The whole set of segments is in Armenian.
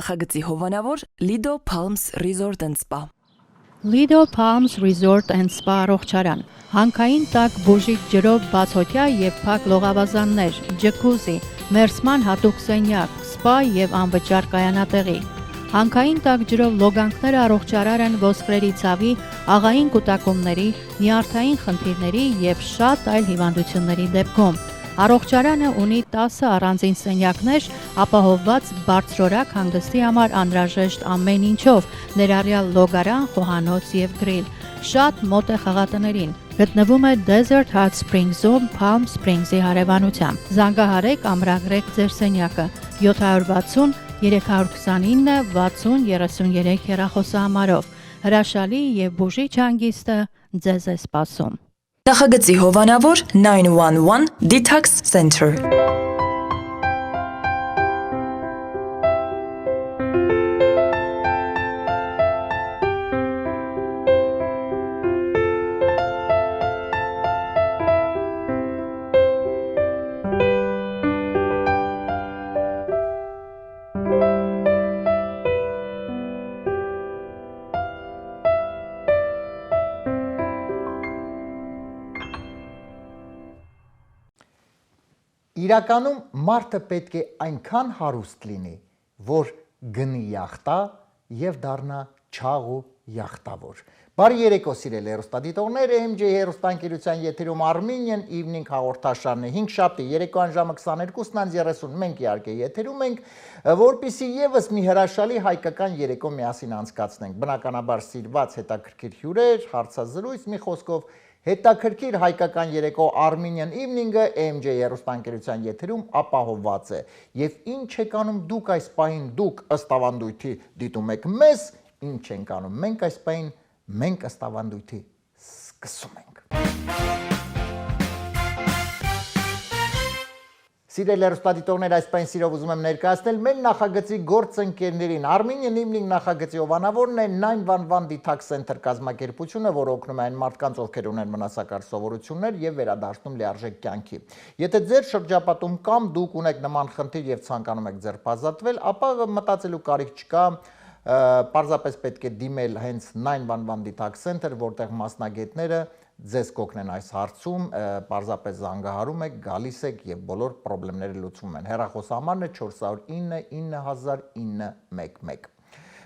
Նախագծի հովանավոր Lido Palms Resort and Spa։ Lido Palms Resort and Spa առողջարան, հանքային տաք բուժիչ ջրով բացօթյա եւ փակ լողավազաններ, ջկուզի, մերսման հատուկ սենյակ, սպա եւ անվճար կայանատեղի։ Հանքային տաք ջրով լոգանքները առողջարար են ոսկրերի ցավի, աղային կուտակումների, նյարդային խնդիրների եւ շատ այլ հիվանդությունների դեպքում։ Առողջարանը ունի 10 առանձին սենյակներ, ապահովված բարձրորակ հանգստի համար անհրաժեշտ ամեն ինչով, ներառյալ լոգարան, խոհանոց եւ գրիլ։ Շատ մոտ է խաղատներին։ Գտնվում է Desert Hot Springs-ում Palm Springs-ի հարևանությամբ։ Զանգահարեք, ամրագրեք ձեր սենյակը 760 329 60 33 հեռախոսահամարով։ Հրաշալի եւ բուժիչ հանգիստը ձեզ է սպասում։ Նախագծի հովանավոր 911 Detox Center։ Իրականում մարդը պետք է այնքան հարուստ լինի, որ գնի յախտա եւ դառնա չաղ ու յախտավոր։ Բարի երեկո սիրելի հեռուստադիտողներ, MJ հեռուստաընկերության եթերում Armenian Evening հաղորդաշարն է 5-շաբթի երեկոյան ժամը 22:30 մենք իհարկե եթերում ենք, որպեսզի եւս մի հրաշալի հայկական երեկո միասին անցկացնենք։ Բնականաբար սիրված հետաքրքիր հյուրեր, հարցազրույց, մի խոսքով հետաքրքիր հայկական երեկո Armenian Evening-ը MJ հեռուստաընկերության եթերում ապահովված է։ Եվ ինչ եք անում դուք այս պահին, դուք ըստ ավանդույթի դիտում եք մեզ, ինչ ենք անում մենք այս պահին, մենք ըստ ավանդույթի սկսում ենք։ Սիրելի հեռուստադիտողներ, այս պահին սիրով ուզում եմ ներկայացնել մեր նախագծի գործընկերներին։ Armenian Evening նախագծի հովանավորն է 911 Detox Center կազմակերպությունը, որը օգնում է այն մարդկանց, ովքեր ունեն վնասակար սովորություններ եւ վերադարձնում լիարժեք կյանքի։ Եթե ձեր շրջապատում կամ դուք ունեք նման խնդիր եւ ցանկանում եք ձերբազատվել, ապա մտածելու կարիք չկա, պարզապես պետք է դիմել հենց 911 Detox Center, որտեղ մասնագետները ձեզ կօգնեն այս հարցում, պարզապես զանգահարում եք, գալիս եք եւ բոլոր խնդիրները լուծվում են։ Հեռախոսահամարն է 409 909111։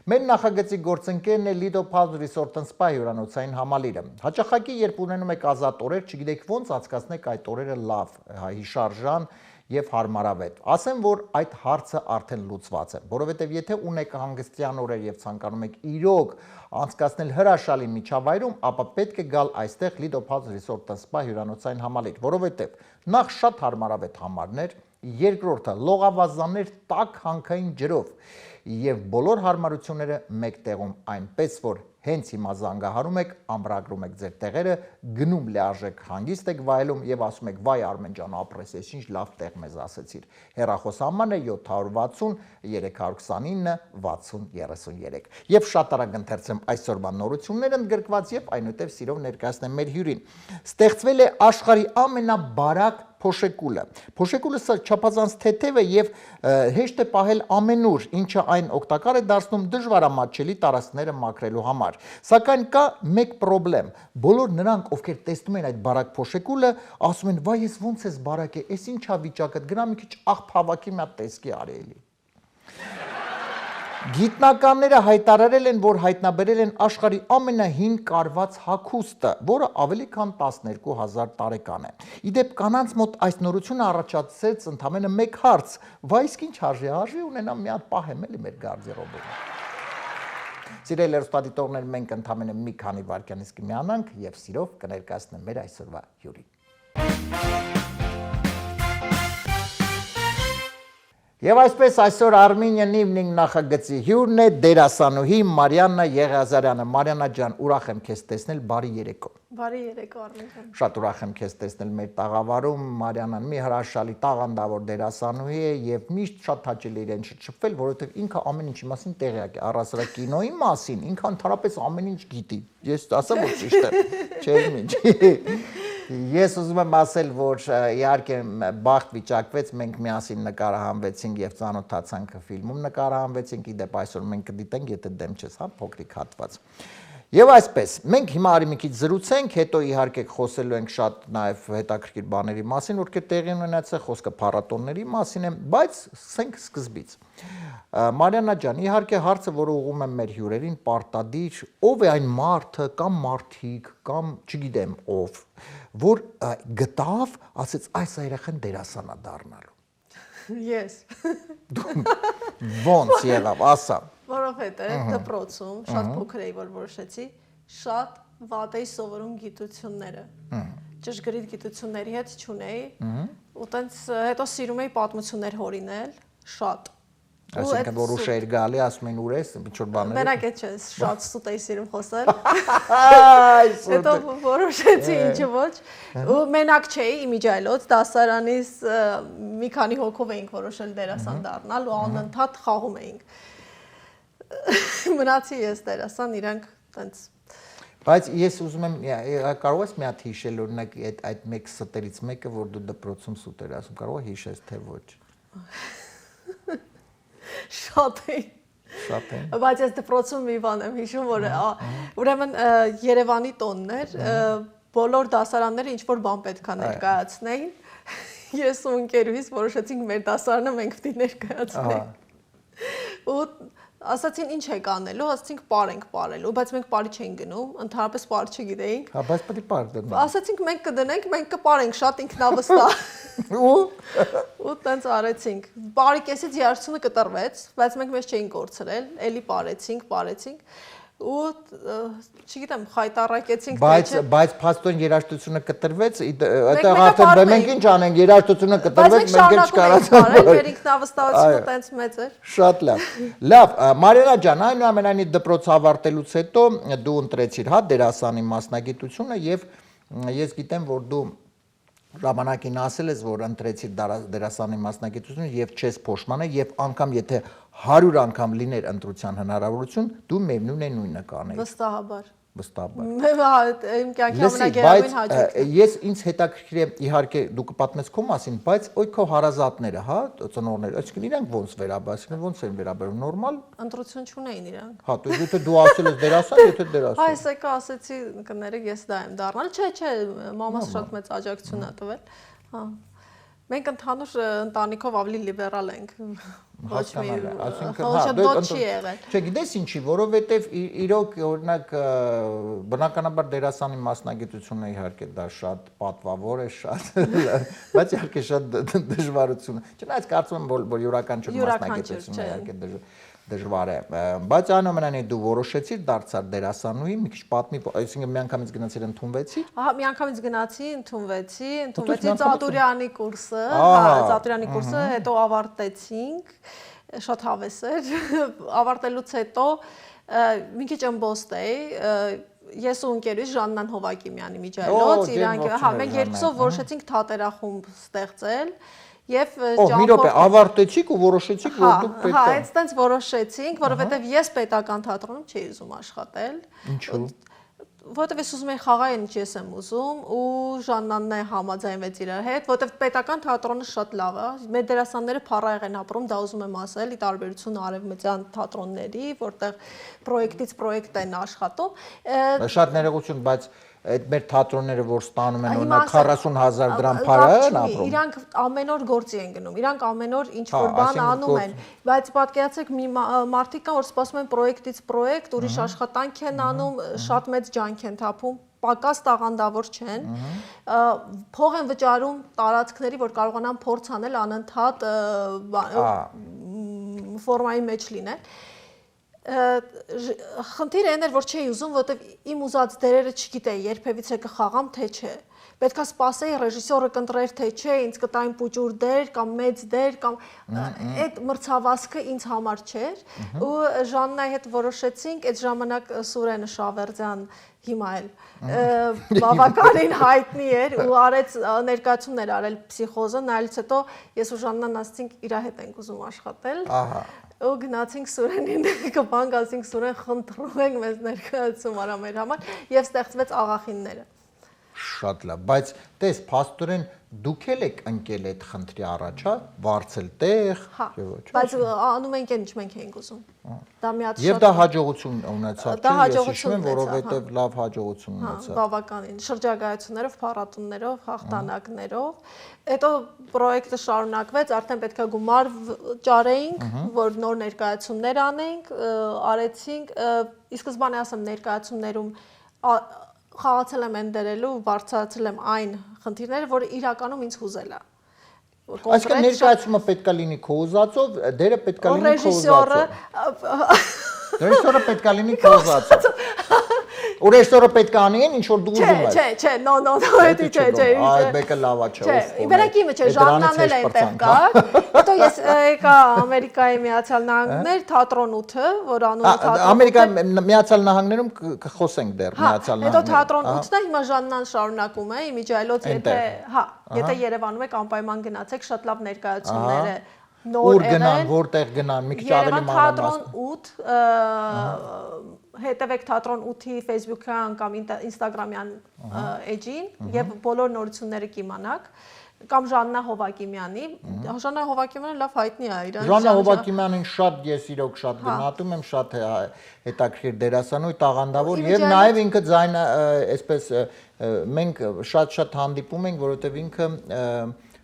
Մեր նախագծի գործընկերն է Lido Palms Resort and Spa հյուրանոցային համալիրը։ Հաճախակի, երբ ունենում եք ազատ օրեր, չգիտեք ոնց անցկացնեք այդ օրերը լավ, հիշարժան եւ հարմարավետ։ Ասեմ, որ այդ հարցը արդեն լուծված է, որովհետեւ եթե ունեք հանգստյան օրեր եւ ցանկանում եք իրոք անցկացնել հրաշալի միջավայրում, ապա պետք է գալ այստեղ Lido Palms Resort and Spa հյուրանոցային համալիր, որովհետեւ նախ շատ հարմարավետ համարներ, երկրորդը լողավազաններ տաք հանքային ջրով եւ բոլոր հարմարությունները մեկ տեղում, այնպես որ հենց հիմա զանգահարում եք, ամրագրում եք ձեր տեղերը, գնում լիարժեք հանգիստ եք վայելում եւ ասում եք վայ Արմեն ջան, ապրես, ես ինչ լավ տեղ մեզ ասեցիր։ Հեռախոսահամարն է 760 329 6033։ Եվ շատ արագ ընթերցեմ այսօրվա նորությունները ընդգրկված եւ այնուհետեւ սիրով ներկայացնեմ մեր հյուրին։ Ստեղծվել է աշխարհի ամենաբարակ փոշեկուլը։ Փոշեկուլը չափազանց թեթև է եւ հեշտ է պահել ամենուր, ինչը այն օգտակար է դարձնում դժվարամատչելի տարածքները մաքրելու համար։ Սակայն կա մեկ խնդրեմ։ Բոլոր նրանք, ովքեր տեսնում են այդ բարակ փոշեկուլը, ասում են՝ «Վայ, ես ոնց էս բարակ է, էս ինչա վիճակը, գնա մի քիչ աղբ հավաքի մի հատ տեսքի արի էլի»։ Գիտնականները հայտարարել են, որ հայտնաբերել են աշխարհի ամենահին կարված հագուստը, որը ավելի քան 12000 տարեկան է։ Իդեպ կանանց մոտ այս նորությունը առաջացրեց ընդամենը մեկ հարց. «Վայ, իսկ ինչ արժի ունենամ մի հատ պահեմ էլի մեր գարդերոբում»։ Սիրելի հեռուստադիտողներ, մենք ընդամենը մի քանի վայրկյանից կմիանանք եւ սիրով կներկայացնեմ մեր այսօրվա հյուրին։ Եվ այսպես այսօր Armenian Evening նախագծի հյուրն է դերասանուհի Մարիաննա Եղիազարյանը։ Մարիաննա ջան, ուրախ եմ քեզ տեսնել, բարի երեկո։ Բարի երեկո, Արմեն ջան։ Շատ ուրախ եմ քեզ տեսնել մեր տաղավարում։ Մարիաննան մի հրաշալի տաղանդավոր դերասանուհի է եւ միշտ շատ հաճելի իրեն շփվել, որովհետեւ ինքը ամեն ինչի մասին տեղյակ է, առասարակ կինոյի մասին, ինքը ընդհանրապես ամեն ինչ գիտի։ Ես ասեմ, որ ճիշտ է, չէ՞ ինչ։ Ես ուզում եմ ասել, որ իհարկե բախտ վիճակվեց, մենք միասին նկարահանվեցինք եւ ծանոթացանք ֆիլմում նկարահանվեցինք, իդեպ այսօր մենք կդիտենք, եթե դեմ չես, հա, փոքրիկ հատված։ Եվ այսպես, մենք հիմա արի մի քիչ զրուցենք, հետո իհարկե խոսելու ենք շատ նաև հետաքրքիր բաների մասին, որ տեղի ունենացել, խոսքը փառատոնների մասին է, բայց սկսենք սկզբից։ Մարիաննա ջան, իհարկե հարցը, որը ուղղում եմ մեր հյուրերին, պարտադիր, ով է այն մարդը կամ մարդիկ կամ չգիտեմ ով, որ գտավ, ասեց այս երեխան դերասան է դառնալու։ Ես։ Ոնց եղավ, ասա։ Որովհետև դպրոցում շատ փոքր էի, որ որոշեցի, շատ վատ էի սովորում գիտությունները։ Ճշգրիտ գիտությունների հետ չունեի, ու տենց հետո սիրում էի պատմություններ հորինել, շատ։ Այսինքն որ ուշ էիր գալի, ասում են ուր ես, ինչ-որ բաներ։ Մենակ այդ չէ, շատ սուտ էի սիրում խոսել։ Այսօր Հետո որոշեցի ինչը ոչ, ու մենակ չէի իմիջայլոց, դասարանից մի քանի հոգով էինք որոշել դերասան դառնալ ու անընդհատ խաղում էինք։ Մնացի ես դերասան, իրանք տենց։ Բայց ես ուզում եմ, կարող ես մի հատ հիշել, օրինակ այդ մեկ ստերից մեկը, որ դու դպրոցում սուտ էր ասում, կարող ես հիշես, թե ոչ։ Շատ էի։ Շատ է։ Բայց ես դպրոցում մի բան եմ հիշում, որ ուրեմն Երևանի տոնն էր, բոլոր դասարանները ինչ որ բան պետք է ներկայացնեին։ Ես ու ընկերուհիս որոշեցինք մեր դասարանը մենք պիտի ներկայացնենք։ Ու ասացին ինչ եք անելու, ասացինք պար ենք պարելու, բայց մենք պարի չենք գնում, ընդհանրապես պար չգիտեինք։ Հա, բայց պետք է պար դնենք։ Ասացինք մենք կդնենք, մենք կպարենք, շատ ինքնավստահ։ Ու տենց արեցինք։ Պարի կեսից երաշտությունը կտրվեց, բայց մենք մեզ չէինք կորցրել, էլի պարեցինք, ու չգիտեմ, խայտառակեցինք բայց փաստորեն երաժշտությունը կտրվեց, այդտեղ արդեն մենք ինչ անենք, երաժշտությունը կտրվեց, մենք էլ չկարողացանք։ Մեր ինքնավստահությունը տենց մեծ էր։ Շատ լավ։ Լավ, Մարիաննա ջան, այնուամենայնիվ դպրոց ավարտելուց հետո դու ընտրեցիր, հա, դերասանի մասնագիտությունը եւ ես գիտեմ, որ դու ժամանակին ասել ես, որ ընտրեցիր դերասանի մասնագիտությունը եւ չես փոշմանել եւ անգամ եթե 100 անգամ լիներ ընտրության հնարավորություն, դու միևնույն է նույնը կանեիր։ Վստահաբար։ Վստահաբար։ Իմ կյանքի ամենագերագույն հաճույքը։ Ես ինձ հետաքրքիր է իհարկե դու կպատմես քո մասին, բայց ոյ քո հարազատները, հա, ծնողները, այսինքն իրանք ոնց վերաբերվում, ոնց են վերաբերվում, նորմալ։ Ընտրություն չունեին իրանք։ Հա, եթե դու ասել ես դերասան, եթե դերասան։ Այս եկա ասեցի կներեք ես դա եմ դառնալ։ Չէ, մամաս շատ մեծ աջակցություն է տվել։ Հա։ Մենք ընդհանուր ընտանիքով ավելի լիբերալ ենք։ Ոչ մի, այսինքն ոչ չի եղել։ Չէ, գիտես ինչի, որովհետև իրոք օրինակ բնականաբար դերասանի մասնագիտությունը իհարկե դա շատ պատվավոր է, շատ, բայց իհարկե շատ դժվարություն է։ Չնայած կարծում եմ, որ յուրաքանչյուր մասնագիտությունը իհարկե դժվար է, բայց այնուամենայնիվ դու որոշեցիր դարձար դերասանուհի, մի քիչ պատմի, այսինքն միանգամից գնացիր ընդունվեցիր։ Ահա, միանգամից գնացի, ընդունվեցի Ծատուրյանի կուրսը, Ծատուրյանի կուրսը, հետո ավարտեցինք, շատ հավես էր, ավարտելուց հետո մի քիչ ըմբոստ էի, ես ու ընկերուհիս Ժաննան Հովակիմյանի միջայլոց, իրանք, հա, մենք երկուսով որոշեցինք թատերախումբ ստեղծել։ Եվ մի րոպե ավարտեցիք ու որոշեցիք, որ դուք պետք է։ Հա, այդտենց որոշեցինք, որովհետև ես պետական թատրոնում չէի ուզում աշխատել։ Ինչու՞։ Որովհետև ես ուզում էի խաղալ ինչ ես եմ ուզում ու Ժաննանն է համաձայնվեց իր հետ, որովհետև պետական թատրոնը շատ լավ է։ Մեր դերասանները փառայեղ են ապրում, դա ուզում եմ ասել, ի տարբերություն արևմտյան թատրոնների, որտեղ պրոյեկտից պրոյեկտ են աշխատում։ Շատ ներողություն, բայց այդ մեր թատրոնները, որ ստանում են օրինակ 40,000 դրամ փառայ են ապրում։ Իրանք ամեն օր գործի են գնում, իրանք ամեն օր ինչ-որ բան անում են, բայց պատկերացեք մի մարդիկ կան, որ սպասում են պրոյեկտից պրոյեկտ, ուրիշ աշխատանք են անում, շատ մեծ ջանք են թափում, պակաս տաղանդավոր չեն, փող են վճարում տարածքների, որ կարողանան փորձ անել անընդհատ ֆորմայի մեջ լինել։ Խնդիրը այն էր, որ չէի ուզում, որովհետև իմ ուզած դերերը չգիտեի, երբևիցե կխաղամ, թե չէ։ Պետք է սպասեի ռեժիսորը կընտրեր, թե չէ, ինձ կտային պուճուր դեր կամ մեծ դեր կամ այդ մրցավազքը ինձ համար չէր։ Ու Ժաննայի հետ որոշեցինք, այդ ժամանակ Սուրենը Շավերդյան հիմա էլ բավականին հայտնի էր ու արեց ներկայացումներ արել Փսիխոզը, նայելուց հետո ես ու Ժաննան ասացինք իր հետ ենք ուզում աշխատել։ Ահա։ Ու գնացինք Սուրենին, կպանք ասինք Սուրեն խնդրում ենք մեզ ներկայացում արա մեր համար եւ ստեղծվեց Աղախինները։ Շատ լավ, բայց տես փաստորեն դուք եք ընկել այդ խնդրի առաջ, հա, վարձել տեղ, եւ ոչ։ Բայց անում ենք այն ինչ մենք էինք ուզում։ Դա մի հատ Եվ դա հաջողություն ունեցավ, չէ՞, ես հիշում եմ, որովհետեւ լավ հաջողություն ունեցավ։ Բավականին շրջագայություններով, փառատոներով, հաղթանակներով։ Հետո պրոյեկտը շարունակվեց, արդեն պետքա գումար ճարեինք, որ նոր ներկայացումներ անենք, արեցինք, ի սկզբանե ասեմ ներկայացումներում խաղացել եմ այն դերելու, բարձրացել եմ այն խնդիրները, որը իրականում ինձ հուզել է։ Այսինքն ներկայացումը պետքա լինի քո ուզածով, դերը պետքա լինի քո ուզածով։ Ռեժիսորը պետքա լինի քո ուզածով։ Ու ռեժիսորը պետքա անի ինչ որ դու ուզում ես։ Չէ, no, դա չէ։ Այ բեկը լավա չէ։ Չէ, իբերակիմը չէ, Ժաննան էլ այնտեղ կա։ Հետո ես եկա Ամերիկայի Միացյալ Նահանգներ, թատրոն 8-ը, որ անունը թատրոն։ Ամերիկայի Միացյալ Նահանգներում կխոսենք դեռ Միացյալ Նահանգներում։ Հետո թատրոն 8-ն է, հիմա Ժաննան շարունակում է, իմիջայլոց եթե Երևանում եք անպայման գնացեք, շատ լավ ներկայացումներ է։ Ուր գնան, որտեղ գնան, մի քիչ ավելի մանրամասն։ Թատրոն 8 հետևեք թատրոն 8-ի Facebook-յան կամ Instagram-յան էջին եւ բոլոր նորությունները կիմանաք կամ Ժաննա Հովակիմյանի Ժաննա Հովակիմյանը լավ հայտնի է իրան Ժաննա Հովակիմյանին շատ ես իրոք շատ գնահատում եմ շատ հետաքրքիր դերասանուհի տաղանդավոր եւ նաեւ ինքը ձայնը այսպես մենք շատ հանդիպում ենք որովհետեւ ինքը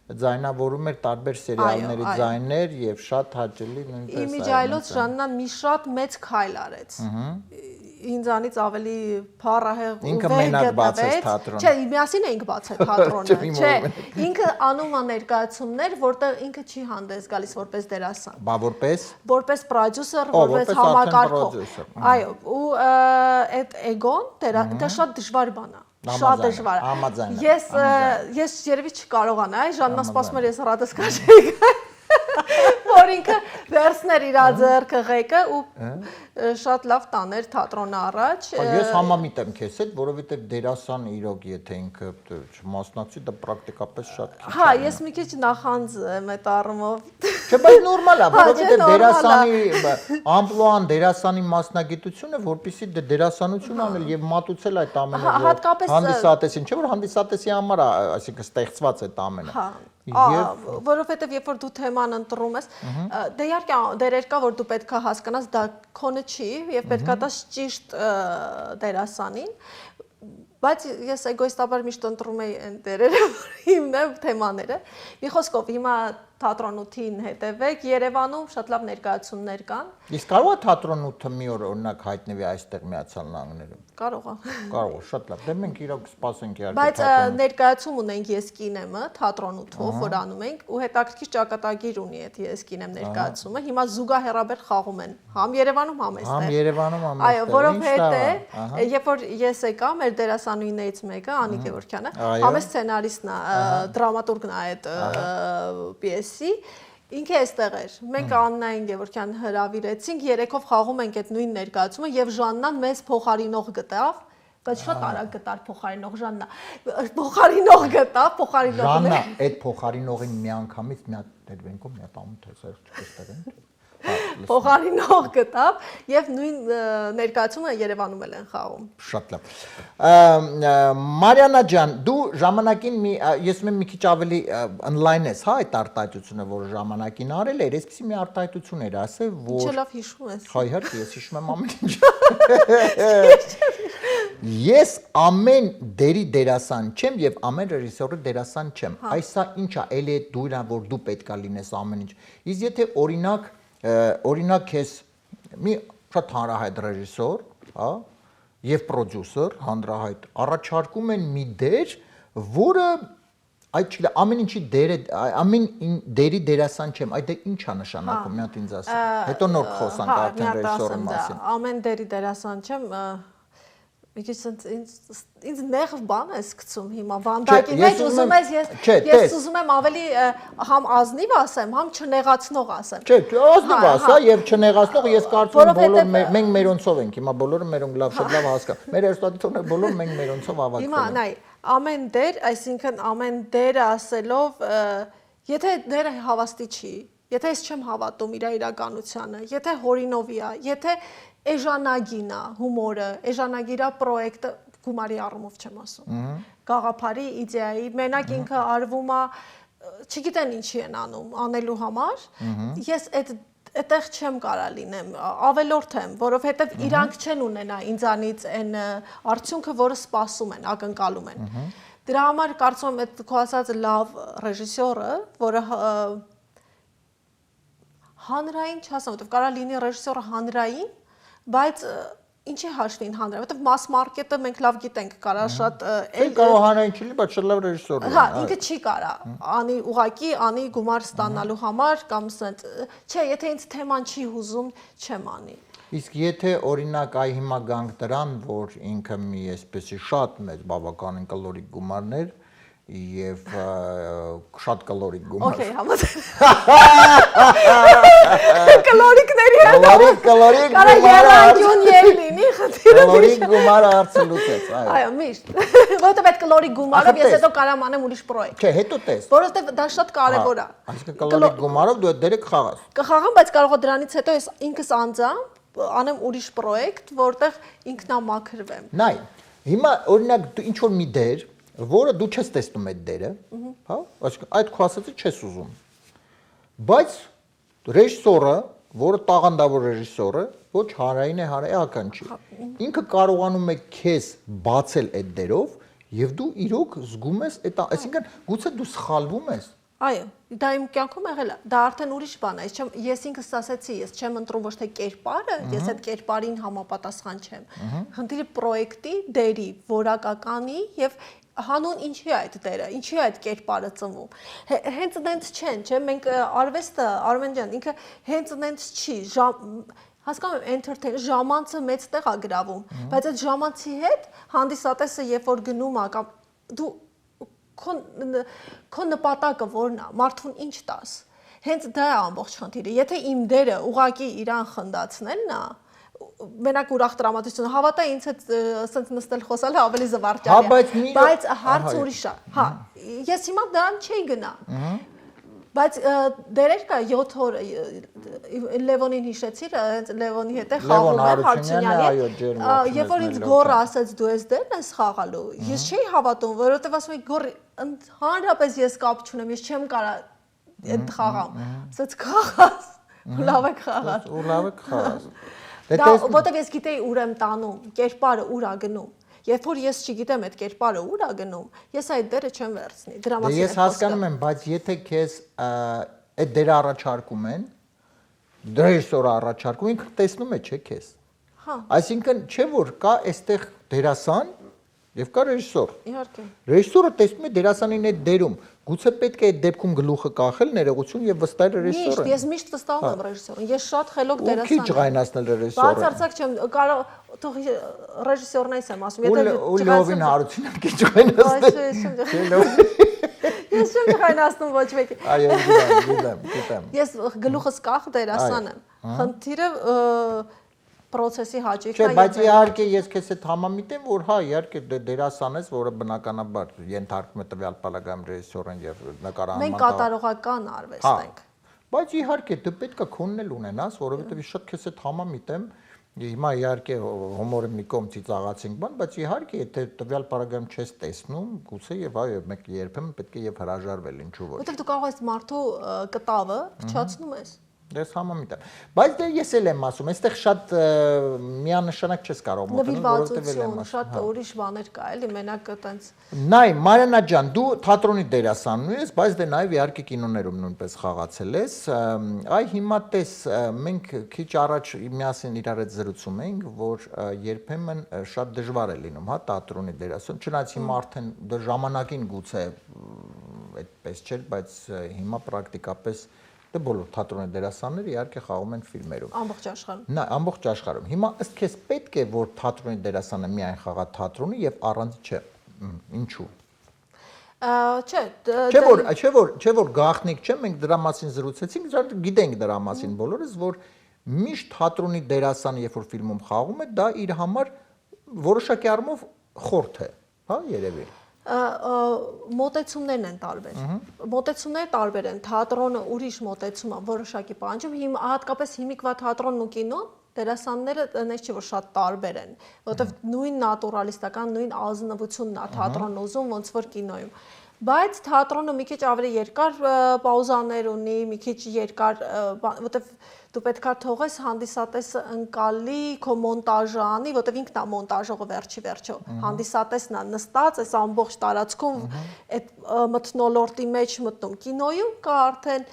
ձայնավորում էր տարբեր սերիալների ձայներ եւ շատ հաճելի նույնպես Իմիջայլոց Ժաննան մի շատ մեծ քայլ արեց ինձանից ավելի փառահեղ ու ինքը մենակ բացեց թատրոն չէ միասին էինք բացել թատրոնը չէ ինքը անում է ներկայացումներ որտեղ ինքը չի հանդես գալիս որպես դերասան բա որպես պրոդյուսեր որպես համակարգող այո ու այդ էգոն դա շատ դժվար բան է Շատ դժվար է։ Ես երևի չկարողանայի, Ժաննա սպասում էր ես հրատես քաշեի։ Որ ինքը վերցներ իր ձեռքը ղեկը ու շատ լավ տաներ թատրոնը առաջ։ Ես համամիտ եմ քեզ հետ, որովհետև դերասան իրոք եթե ինքը մասնակցի, դա պրակտիկապես շատ քիչ է։ Հա, ես մի քիչ նախանձ եմ այդ առումով։ Չէ, բայց նորմալ է, որովհետև դերասանի ամպլուան, դերասանի մասնագիտությունը, որպեսզի դերասանություն անել եւ մատուցել այդ ամենը հանդիսատեսին, չէ՞ որ հանդիսատեսի համար է, այսինքն ստեղծված այդ ամենը։ Որովհետև երբ որ դու թեման ընտրում ես, դե իհարկե դերեր կա, որ դու պետքա հասկանաս, դա քոնը չի եւ պետքա տաս ճիշտ դերասանին, բայց ես էգոիստաբար միշտ ընտրում եի այն դերերը, որ իմն է թեմաները։ Մի խոսքով հիմա թատրոն 8-ին հետևեք, Երևանում շատ լավ ներկայացումներ կան։ Իսկ կարող է թատրոն 8-ը մի օր օրինակ հայտնվի այստեղ Միացյալ Նահանգներում։ Կարող է։ Կարող է, շատ լավ։ Դե մենք իրոք սպասենք իհարկե։ Բայց ներկայացում ունենք Ես կինեմ-ը թատրոն 8-ով, որ անում ենք, ու հետաքրքիր ճակատագիր ունի այդ Ես կինեմ ներկայացումը։ Հիմա զուգահեռաբեր խաղում են համ Երևանում, համ այստեղ։ Համ Երևանում, համ այստեղ։ Այո, որովհետեւ երբ որ ես եկա, մեր դերասանուհիներից մեկը, Անի Գևորգյանը, համ սցենարիստն է, դրամատուրգն է այդ պիեսի Ինքը այստեղ էր։ Մենք Աննային Գևորգյան հրավիրեցինք, երեքով խաղում ենք այդ նույն ներկայացումը եւ Ժաննան մեզ փոխարինող գտավ, բայց շատ արագ գտար փոխարինող Ժաննա։ Փոխարինող գտավ, փոխարինողն Ժաննա այդ փոխարինողին միանգամից մի հատ ներվենքով մի հատ ամոթ տեսար չկստեղեն։ Փոխարինող գտավ եւ նույն ներկայացումը Երևանում էլ են խաղում։ Շատ լավ։ Մարիանա ջան, դու ժամանակին ես ում մի քիչ ավելի on-line ես, հա, այդ արտահայտությունը, որ ժամանակին արել էր, այսպեսի մի արտահայտություն էր, ասել, որ Ինչ լավ հիշում ես։ Հա, իհարկե, ես հիշում եմ ամեն ինչ։ Ես ամեն դերի դերասան չեմ եւ ամեն ռեժիսորի դերասան չեմ։ Այսա ինչ է, էլի դու իրա որ դու պետքա լինես ամեն ինչ։ Իսկ եթե օրինակ ես մի շատ հանրահայտ ռեժիսոր, հա, եւ պրոդյուսեր հանրահայտ առաջարկում են մի դեր, որը այդ չի ամեն ինչի դերը ամեն դերի դերասան չեմ, այդ ինչ է նշանակում, մի հատ ինձ ասա։ Հետո նոր խոսանք արդեն ռեժիսորի մասին։ Ամեն դերի դերասան չեմ, մի քիչ ինձ նեղ բան է սկսում հիմա վանդակի մեջ ուզում ես ես ուզում եմ ավելի համ ազնիվ ասեմ, համ չնեղացնող ասեմ։ Չէ, ազնիվ ասա եւ չնեղացնող ես կարծում եմ բոլոր մենք մերոնցով ենք, հիմա բոլորը մերոնք լավ շատ լավ հասկա։ Մեր երեստատիտորները բոլոր մենք մերոնցով ավակվել ենք։ Հիմա նայ, ամեն դեր, այսինքն ամեն դերը ասելով, եթե դերը հավաստի չի, եթե ես չեմ հավատում իր իրականությանը, եթե հորինովի է, եթե էժանագին է հումորը, էժանագիրա պրոյեկտը, գումարի առումով չեմ ասում։ Գաղափարի, իդեայի, մենակ ինքը արվում է, չգիտեն ինչի են անում, անելու համար։ Ես այդտեղ չեմ կարա լինեմ, ավելորդ եմ, որովհետև իրանք չեն ունենա ինձանից այն արդյունքը, որը սպասում են, ակնկալում են։ Դրա համար կարծում եմ այդ քո ասած լավ ռեժիսորը, որը հանրային չասեմ, որովհետև կարա լինի ռեժիսորը հանրային, բայց ինչի հաշվին հանրային, որովհետև mass market-ը մենք լավ գիտենք, կարա շատ կարող հանրային չի լինի, բայց շատ լավ ռեժիսոր է։ Հա, ինքը չի կարա անի ուղակի անի գումար ստանալու համար կամ ասած, չէ, եթե ինձ թեման չի հուզում, չեմ անի։ Իսկ եթե օրինակ այ հիմա գանք դրան, որ ինքը մի այսպեսի շատ մեծ բավականին կալորիկ գումարներ եւ շատ կալորիկ գումար։ Okay, համաձայն։ Կալորիկների հետ։ Կալորիկ Կարա երանգյուն լինի, խնդիրը։ Կալորիկ գումարը հարցը լուծեց, այո։ Այո, միշտ։ Որովհետև այդ կալորիկ գումարով ես հետո կարամ անեմ ուրիշ պրոյեկտ։ Չէ, հետո տես։ Որովհետև դա շատ կարևոր է։ Այսինքն կալորիկ գումարով դու այդ դերը կխաղաս։ Կխաղամ, բայց կարող է դրանից հետո ես ինքս անձամբ անեմ ուրիշ պրոյեկտ, որտեղ ինքնամաքրվեմ։ Նայ, հիմա օրինակ դու ինչ որ մի դեր, որը դու չես տեսնում այդ դերը, հա, այսինքն այդ քո ասածը չես ուզում։ Բայց ռեժիսորը, որը տաղանդավոր ռեժիսորը, ոչ հանրային է, հանրայական չի։ Ինքը կարողանում է քեզ բացել այդ դերով եւ դու իրոք զգում ես այդ, այսինքն գուցե դու սխալվում ես։ Այո, դա իմ կյանքում եղել է։ Դա արդեն ուրիշ բան է։ Ես ինքս ասացի, ես չեմ ընտրում ոչ թե կերպարը, ես այդ կերպարին համապատասխան չեմ։ Խնդիրը պրոյեկտի, դերի, որակականի եւ հանուն ինչի է այդ դերը, ինչի է այդ կերպարը ծնվում։ Հենց այնց չեն, չէ՞, մենք արվեստը, Արմեն ջան, ինքը հենց այնց չի, հասկանում եմ, entertain ժամանցը մեծ տեղ է գրավում, բայց այդ ժամանցի հետ հանդիսատեսը երբ որ գնում է կամ դու քո նպատակը որն է, մարդուն ինչ տաս։ Հենց դա է ամբողջ խնդիրը։ Եթե իմ դերը ուղակի իրան խնդացնելն է, մենակ ուրախ տրամադրություն, հավատա ինձ հետ ասենց նստել խոսալ ավելի զվարճալի է, բայց հարցը ուրիշ է։ Հա, ես հիմա դրան չի գնա։ Բայց դերեր կա 7 օր Լևոնին հիշեցիր, հենց Լևոնի հետ է խաղում եմ Հարությունյանի։ Երբ որ ինձ գոռը ասաց դու ես դերն ես խաղալու, ես չէի հավատում, որովհետև ասում էի գոռ ընդհանրապես ես կապ չունեմ, ես չեմ կարա այդ խաղամ։ Ասաց խաղաս, լավ է խաղաս։ Ու լավ է խաղաս։ Դա որտեղ ես գիտեի ուր եմ տանում, կերպարը ուր է գնում։ Երբ որ ես չգիտեմ այդ կերպարը ուր է գնում, ես այդ դերը չեմ վերցնի։ Դրա մասին ես հասկանում եմ, բայց եթե քեզ այդ դերը առաջարկում են, ռեժիսորը առաջարկում, ինքը տեսնում է, չէ՞ քեզ։ Հա։ Այսինքն չէ որ կա այստեղ դերասան եւ կա ռեժիսոր։ Իհարկե։ Ռեժիսորը տեսնում է դերասանին այդ դերում։ Գուցե պետք է այդ դեպքում գլուխը կախել, ներողություն եւ վստահել ռեժիսորը։ Ես միշտ վստահում եմ ռեժիսորին։ Ես շատ խելոք դերասան եմ։ Քիչ ջղայնացնել ռեժիսորը։ Բացարձակ չեմ, կարող թող ռեժիսորն էս եմ ասում, եթե Լովին Հարությունյանը քիչ ջղայնացնել։ Ես չեմ ջղայնացնում ոչ մեկի։ Այո, գիտեմ։ Ես գլուխս կախ դերասան եմ։ Խնդիրը process-ի հաճույքն է։ Չէ, բայց իհարկե ես քեզ հետ համամիտեմ, որ հա, իհարկե դերասան ես, որը բնականաբար ենթարկում է տվյալ պարագայում ռեժիսորին եւ նկարահանման։ Մենք կատարողական արվեստ ենք։ Բայց իհարկե դու պետք է քոնն էլ ունենաս, որովհետեւ ես շատ քեզ հետ համամիտեմ։ Հիմա իհարկե հումորը մի կողմ ծիծաղացինք բան, բայց իհարկե եթե տվյալ պարագայում չես տեսնում, գուցե եւ այո, մենք երբեմն պետք է եւ հրաժարվել, ինչու ոչ։ Որտեղ դու կարող ես մարդու կտավը փչացնում ես։ Ես համամիտեմ։ Բայց դե ես էլ եմ ասում, այստեղ շատ միանշանակ չես կարող մոտենել, որովհետև էլ եմ ասում։ Շատ ուրիշ բաներ կա, էլի, մենակ այտենց։ Նայ, Մարիանա ջան, դու թատրոնի դերասանն ես, բայց դե նաև իհարկե կինոներում նույնպես խաղացել ես։ Այ հիմա տես, մենք քիչ առաջ միասին իրար հետ զրուցում էինք, որ երբեմն շատ դժվար է լինում, հա, թատրոնի դերասան։ Չնայած հիմա արդեն դե ժամանակին գուցե այդպես չէր, բայց հիմա պրակտիկապես դե բոլոր թատրոնի դերասանները իհարկե խաղում են ֆիլմերում։ Ամբողջ աշխարհում։ Նա ամբողջ աշխարհում։ Հիմա ըստ քեզ պետք է որ թատրոնի դերասանը միայն խաղա թատրոնի եւ առանց չէ։ Ինչու։ Չէ որ գաղտնիք չէ, մենք դրա մասին զրուցեցինք, գիտենք դրա մասին բոլորս, որ միշտ թատրոնի դերասանը երբ որ ֆիլմում խաղում է, դա իր համար որոշակի առումով խորթ է, հա, երևի։ Մոտեցումներն են տարբեր։ Մոտեցումները տարբեր են։ Թատրոնը ուրիշ մոտեցում է, որոշակի պահանջում, հատկապես հիմիկվա թատրոնն ու կինոն դերասանները այնպես չէ որ շատ տարբեր են, որովհետև նույն նատուրալիստական, նույն ազնվությունն է թատրոնն ուզում, ոնց որ կինոյում։ Բայց թատրոնը մի քիչ ավելի երկար պաուզաներ ունի, մի քիչ երկար, որովհետև դու պետքա թողես հանդիսատեսը ընկալի քո մոնտաժը անի, որովհետև ինքն է մոնտաժողը վերջի հանդիսատեսն է նստած այս ամբողջ տարածքում այդ մթնոլորտի մեջ մտնում։ Կինոյում կա արդեն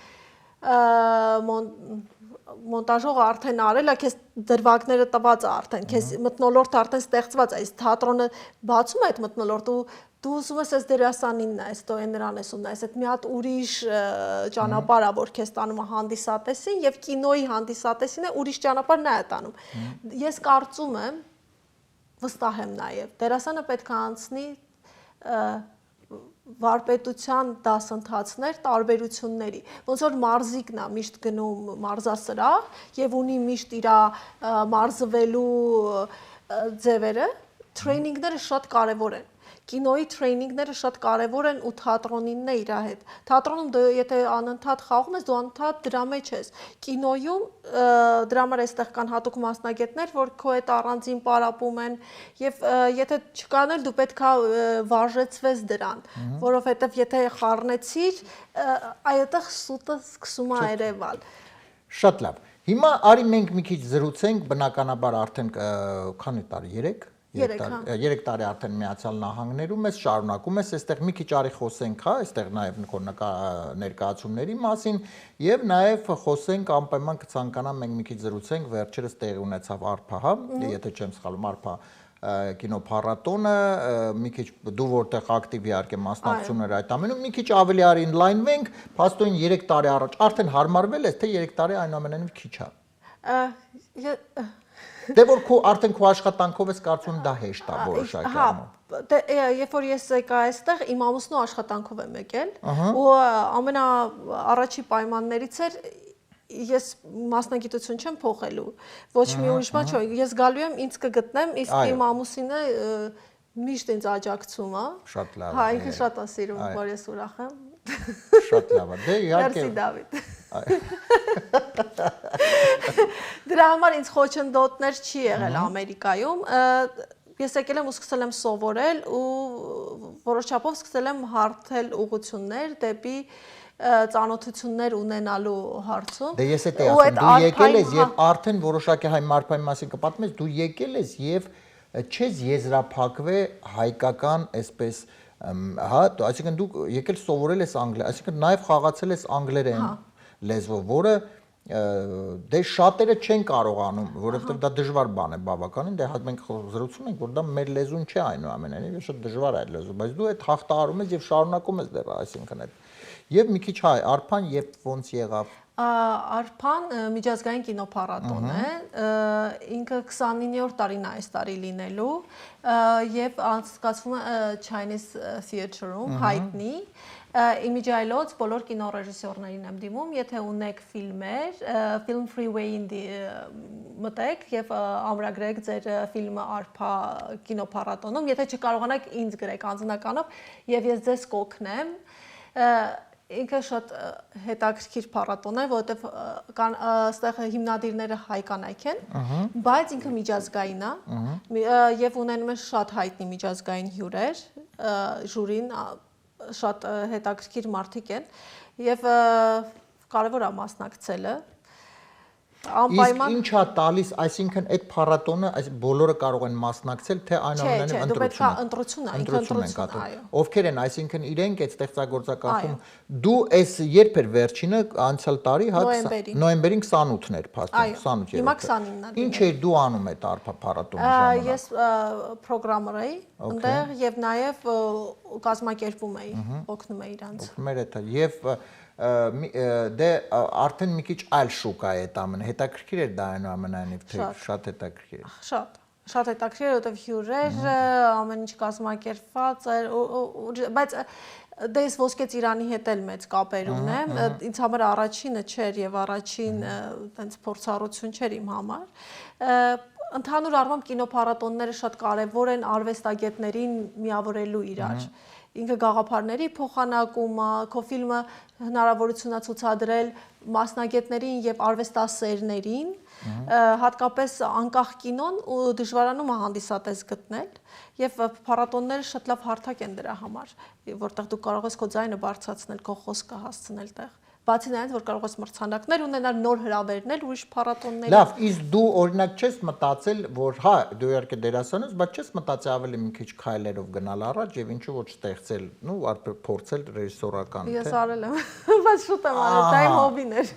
մոնտաժողը արդեն արել է, քեզ դրվագները տված է արդեն, քեզ մթնոլորտը արդեն ստեղծված է, այս թատրոնը բացում է այդ մթնոլորտը, դու ուզում ես այս դերասանին նայես, դու նրան ես ու նայես, այդ մի հատ ուրիշ ճանապարհ է, որ քեզ տանում է հանդիսատեսին եւ կինոյի հանդիսատեսին է ուրիշ ճանապարհ նա է տանում։ Ես կարծում եմ, վստահ եմ նաեւ, դերասանը պետք է անցնի վարպետության դասընթացներ տարբերությունների, ոնց որ մարզիկն է միշտ գնում մարզասրահ եւ ունի միշտ իր մարզվելու ձևերը, տրեյնինգները շատ կարեւոր են։ Կինոյի տրեյնինգները շատ կարևոր են ու թատրոնինն է իր հետ։ Թատրոնում դու եթե անընդհատ խաղում ես, դու անընդհատ դրա մեջ ես։ Կինոյում դրա համար այստեղ կան հատուկ մասնագետներ, որ քո հետ առանձին պարապում են եւ եթե չկան էլ դու պետքա վարժեցվես դրան, որովհետեւ եթե խառնեցիր, այդտեղ սուտը սկսում է երևալ։ Շատ լավ։ Հիմա արի մենք մի քիչ զրուցենք, բնականաբար արդեն քանի տարի 3 տարի արդեն Միացյալ Նահանգներում ես, շարունակում ես, այստեղ մի քիչ արի խոսենք, հա, այստեղ նաև ներկայացումների մասին եւ նաև խոսենք անպայման կցանկանամ մենք մի քիչ զրուցենք, վերջերս տեղի ունեցավ ARPA, հա, եթե չեմ սխալվում, ARPA կինոփառատոնը, մի քիչ դու որտեղ ակտիվ իհարկե մասնակցում էր այդ ամենում, մի քիչ ավելի արի ինլայնվենք, փաստորեն 3 տարի առաջ արդեն հարմարվել ես, թե 3 տարի այնուամենայնիվ քիչ է։ Դե որ քո արդեն քո աշխատանքով ես կարծում դա հեշտ է որոշակի առումով։ Հա, երբ որ ես եկա այստեղ, իմ ամուսնու աշխատանքով եմ եկել, ու ամենաառաջի պայմաններից էր ես մասնագիտություն չեմ փոխելու, ոչ մի ուրիշ բան չէ, ես գալու եմ ինձ կգտնեմ, իսկ իմ ամուսինը միշտ ինձ աջակցում է։ Շատ լավ։ Հա, ինքը շատ է սիրում, որ ես ուրախ եմ։ Շատ լավ է։ Դե իհարկե։ Մերսի Դավիթ։ Դրա համար ինձ խոչընդոտներ չի եղել Ամերիկայում։ Ես եկել եմ ու սկսել եմ սովորել ու որոշ չափով սկսել եմ հարթել ուղղություններ դեպի ծանոթություններ ունենալու հարցում։ Դե ես էի ասում, դու եկել ես եւ արդեն որոշակի հայ մարփայի մասին կպատմես, դու եկել ես եւ չես եզրափակվե հայկական այսպես հա, այսինքն դու եկել սովորել ես անգլերեն, այսինքն նաև խաղացել ես անգլերեն լեզվով, որը դե շատերը չեն կարողանում, որովհետև դա դժվար բան է բավականին, դե հատ մենք զրուցում ենք, որ դա մեր լեզուն չէ այնուամենայնիվ, շատ դժվար է այդ լեզու, բայց դու այդ հաղթահարում ես եւ շարունակում ես դեռ, այսինքն այդ եւ մի քիչ հայ, ARPA-ն երբ ոնց եղավ։ ARPA-ն միջազգային կինոփառատոն է, ինքը 29-րդ տարին է այս տարի լինելու եւ անցկացվում է Chinese Theatre-ում, հայտնի Իմիջայլոց բոլոր կինոռեժիսորներին եմ դիմում, եթե ունեք ֆիլմեր, Film Freeway-ին մտեք եւ ամրագրեք ձեր ֆիլմը ARPA կինոփառատոնում, եթե չկարողանաք ինձ գրեք անձնականով եւ ես ձեզ կօգնեմ։ Ինքը շատ հետաքրքիր փառատոն է, որովհետև կան այստեղ հիմնադիրները հայ կանայք են, բայց ինքը միջազգային է եւ ունենում է շատ հայտնի միջազգային հյուրեր, ժյուրին շատ հետաքրքիր մարդիկ են եւ կարեւոր է մասնակցելը։ Անպայման ինչ է տալիս, այսինքն այդ փառատոնը, այս բոլորը կարող են մասնակցել, թե այնուամենայնիվ ընտրություն է, ովքեր են, այսինքն իրենք այդ ստեղծագործական դու այս երբ էր վերջինը անցյալ տարի, հա, նոյեմբերին 28-ն էր, փաստորեն 28 Հիմա 29-ն է։ Ինչ էր դու անում այդ ARPA փառատոնի ժամանակ։ Ես պրոգրամեր էի, այնտեղ եւ նաեւ կազմակերպում էի, օգնում էի իրանց։ Օգնում էր դա եւ դե արդեն մի քիչ այլ շուկա է այդ ամենը, հետաքրքիր էր դա այնուամենայնիվ, թե շատ հետաքրքիր է։ Շատ հետաքրքիր է, որովհետև հյուրեր, ամեն ինչ կազմակերպված էր, բայց դե ես Ոսկե Ծիրանի հետ էլ մեծ կապեր ունեմ, ինձ համար առաջինը չէր եւ առաջին տենց փորձառություն չէր իմ համար։ Ընդհանուր առմամբ կինոփառատոնները շատ կարևոր են արվեստագետներին միավորելու իրար։ ինքը գաղափարների փոխանակումը, քո ֆիլմը հնարավորություն է ցուցադրել մասնագետներին եւ արվեստասերներին, հատկապես անկախ կինոն ու դժվարանում է հանդիսատես գտնել եւ փառատոնները շատ լավ հարթակ են դրա համար, որտեղ դու կարող ես քո ձայնը բարձրացնել, քո խոսքը հասցնել տեղ։ Բացի նրանից, որ կարող ես մրցանակներ ունենալ, նոր հրավերներ ուրիշ փառատոնների։ Լավ, իսկ դու օրինակ չես մտածել, որ հա, դու իհարկե դերասան ես, բայց չես մտածել ավելի մի քիչ քայլերով գնալ առաջ եւ ինչու ոչ ստեղծել, նու փորձել ռեժիսորական, թե։ Ես արել եմ, բայց շուտ եմ արել, դա իմ հոբին էր։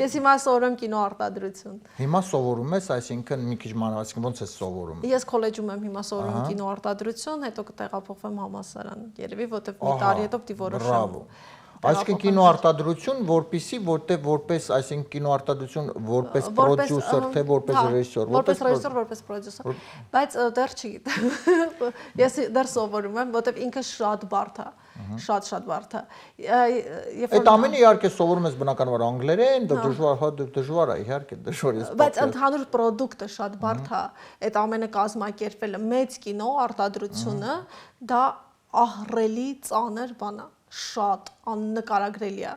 Ես հիմա սովորում կինոարտադրություն։ Հիմա սովորում ես, այսինքն մի քիչ մանրամասն ո՞նց ես սովորում։ Ես քոլեջում եմ հիմա սովորում կինոարտադրություն, հետո կտեղափոխվեմ համալսարան, երևի, որտեվ մի տարի հետո պիտի որոշեմ։ Այսինքն կինոարտադրություն, որտեղ որպես, այսինքն կինոարտադրություն որպես պրոդյուսեր, թե որպես ռեժիսոր, որպես ռեժիսոր, որպես պրոդյուսեր, բայց դեռ չգիտեմ։ Ես դեռ սովորում եմ, որտեվ ինքը շատ բարդ է, շատ բարդ է։ Այդ ամենը իհարկե սովորում ես բնականաբար անգլերեն, դժվար է, իհարկե դժվար է։ Բայց ընդհանուր պրոդուկտը շատ բարդ է։ Այդ ամենը կազմակերպելը մեծ կինո արտադրությունը դա ահռելի ծանր բան է, շատ աննկարագրելի է։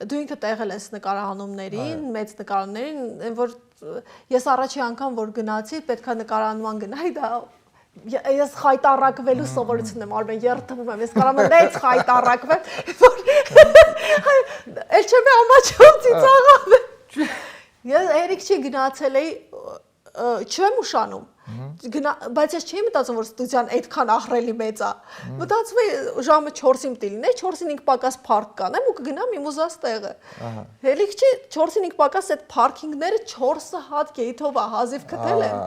Դու ինքդ եղել ես նկարահանումներին, մեծ նկարահանումներին, որ ես առաջի անգամ որ գնացի, պետքա նկարահանման գնայի, դա ես խայտարակվելու սովորություն եմ արել, երթվում եմ, ես կարող եմ մեծ խայտարակվեմ, որ էլ չեմ ամաչով ծիծաղամ։ Ես հերիք չի գնացել էի, չեմ ուշանում, բայց ես չի մտածում, որ ստուդիան այդքան ահռելի մեծ է։ Մտածում եմ ժամը 4-ին պիտի լինի, 4-ին 5 պակաս փարք կանեմ ու կգնամ իմ ուզած տեղը։ Հերիք չի 4-ին 5 պակաս այդ փարքինգները 4 հատ գեյթով է հազիվ գտել եմ։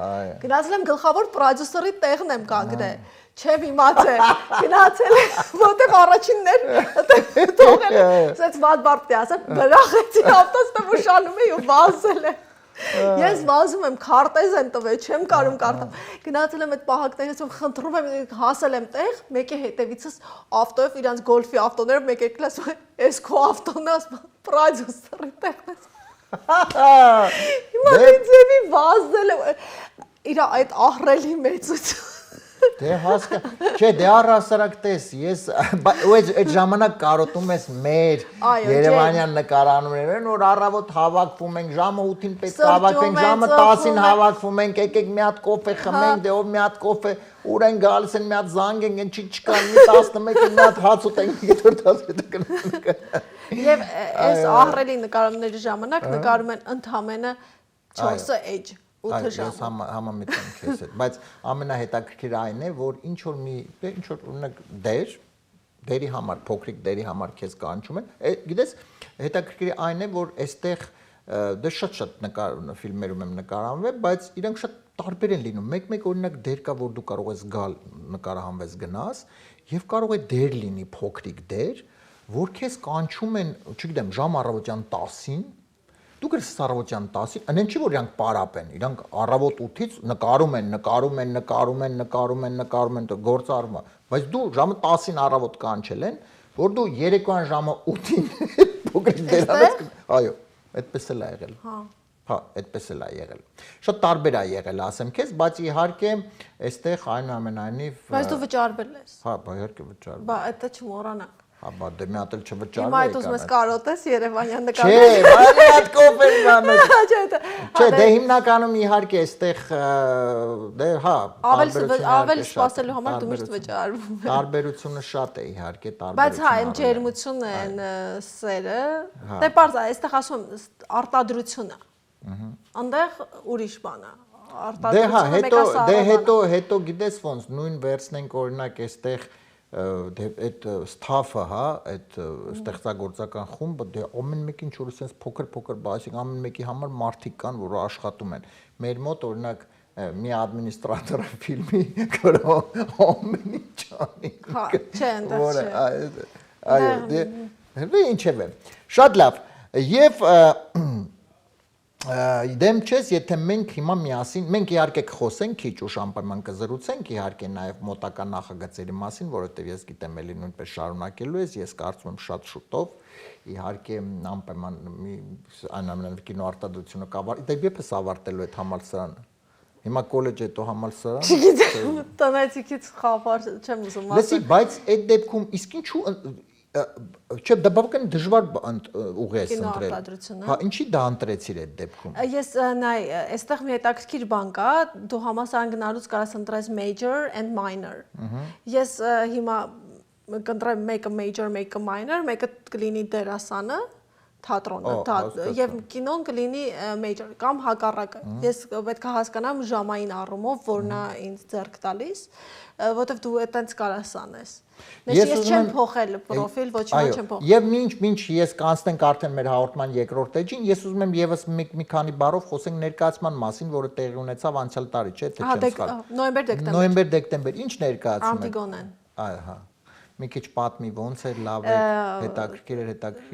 Գնացել եմ գլխավոր պրոդյուսերի տեղն եմ կանգնել։ Չեմ իմացել, գնացել եմ, որտեղ առաջիններ թողել եմ, ասեց վատ բարդ պիտի ասեմ, բրախեցի ավտոստոպ ուշանում էի ու վազել եմ։ Ես վազում եմ, քարտեզ են տվել, չեմ կարում կարտամ։ Գնացել եմ այդ պահակներից ու խնդրում եմ, հասել եմ տեղ, մեկը հետևիցս ավտոյով իրանց գոլֆի ավտոներով մեկ եկել ասում է, «Էս քո ավտոն է, պրոդյուսերի տեղն է»։ Հիմա ինձ վազել եմ, իր այդ ահռելի մեծություն։ Դե հասկա, չէ, դե առհասարակ տես, ես այդ ժամանակ կարոտում ես մեր Երևանյան նկարահանումները, որ առավոտ հավաքվում ենք, ժամը 8-ին պետք է հավաքվենք, ժամը 10-ին հավաքվում ենք, եկեք մի հատ կոֆե խմենք, դե ով մի հատ կոֆե, ուր են գալիս են մի հատ զանգ են, չի չկա, մի 11-ին մի հատ հաց ուտենք, գետոր 10-ը կնանք։ Եվ այս ահռելի նկարումների ժամանակ նկարում են ընդամենը 4 էջ։ Ես համամիտ եմ քեզ հետ, բայց ամենահետաքրքիրը այն է, որ ինչ որ օրինակ դերի համար, փոքրիկ դերի համար քեզ կանչում են, գիտես, հետաքրքիրը այն է, որ այստեղ դե շատ ֆիլմերում եմ նկարահանվել, բայց իրանք շատ տարբեր են լինում։ Մեկ օրինակ դեր կա, որ դու կարող ես գալ նկարահանվես գնաս, եւ կարող է դեր լինի փոքրիկ դեր, որ քեզ կանչում են, չգիտեմ, ժամ առավոտյան 10-ին Դու գրես առավոտյան 10-ին, այնեն չի որ իրանք պարապ են, իրանք առավոտ 8-ից նկարում են, գործը արվում է, բայց դու ժամը 10-ին առավոտ կանչել են, որ դու երեկոյան ժամը 8-ին փոքրիկ դերանից, այո, այդպես էլ է եղել։ Հա, այդպես էլ է եղել։ Շատ տարբեր է եղել, ասեմ քեզ, բայց իհարկե այստեղ այնուամենայնիվ Բայց դու վճարվել ես։ Հա, իհարկե վճարվել։ Բա դա չմոռանանք։ Հա, բա դե մի հատ էլ չվճարվի։ Հիմա այդ ուզում ես կարոտես Երևանյան նկարը։ Չէ, բարի հատ կոֆե բանը։ Չէ, դե հիմնականում իհարկե այստեղ դե հա, ավելի սպասելու համար դու միշտ վճարվում ես։ Տարբերությունը շատ է իհարկե, տարբերությունը։ Բայց հա, այն ջերմությունն են սերը։ Դե բարձ է, այստեղ ասում եմ արտադրությունը։ Այնտեղ ուրիշ բան է։ Դե հա, հետո գիտես ոնց նույն վերցնենք օրինակ այստեղ այդ ստաֆը, հա, այդ ստեղծագործական խումբը, դե ամեն մեկին ինչ որ sense փոքր բացիկ ամեն մեկի համար մարդիկ կան, որ աշխատում են։ Մեր մոտ օրինակ մի ադմինիստրատորը ֆիլմի կարող ամեն ինչ անի։ Հա, չէ, այնտեղ չէ։ Այո, դե ինչևէ։ Շատ լավ։ Եվ դեմ չես, եթե մենք հիմա միասին, մենք իհարկե կխոսենք քիչ ուշ անպայման կզրուցենք իհարկե նաև մոտակա նախագծերի մասին, որովհետև ես գիտեմ էլի նույնպես շարունակելու ես, ես կարծում եմ շատ շուտով իհարկե անպայման մի այնուամենայնիվ կինոարտադրությունը կավարտի, դե երբ ես ավարտելու այդ համալսարանը։ Հիմա կոլեջ հետո համալսարան։ Չգիտեմ, տնեցիկից խափար չեմ ուզում Լսի, ասել։ բայց այդ դեպքում իսկ ինչու չէ, դա բավական դժվար ուղի է ընտրել։ Կինոարտադրությունը։ Հա, ինչի դա ընտրեցիր այդ դեպքում։ Ես նայ, այստեղ մի հետաքրքիր բան կա, դու համասարան գնալուց կարաս ընտրես major and minor։ Ես հիմա կընտրեմ մեկը major, մեկը minor, մեկը կլինի դերասանը, թատրոնը, եւ կինոն կլինի major կամ հակառակը։ Ես պետք է հասկանամ ժամային առումով, որն է ինձ ձեռք տալիս, որովհետեւ դու այտենց կարաս անես։ Ես չեմ փոխել պրոֆիլ, ոչ մի չեմ փոխել։ Եվ ինչ ես կանցնենք արդեն մեր հաղորդման երկրորդ էջին, ես ուզում եմ եւս մի քանի բառով խոսենք ներկայացման մասին, որը տեղի ունեցավ անցյալ տարի, չէ՞, թե չեմ սխալ։ Նոյեմբեր-դեկտեմբեր։ Նոյեմբեր-դեկտեմբեր, ինչ ներկայացում եք։ Անտիգոնեն։ Ահա։ Մի քիչ պատմի ոնց էր, լավ է, հետաքրքիր էր,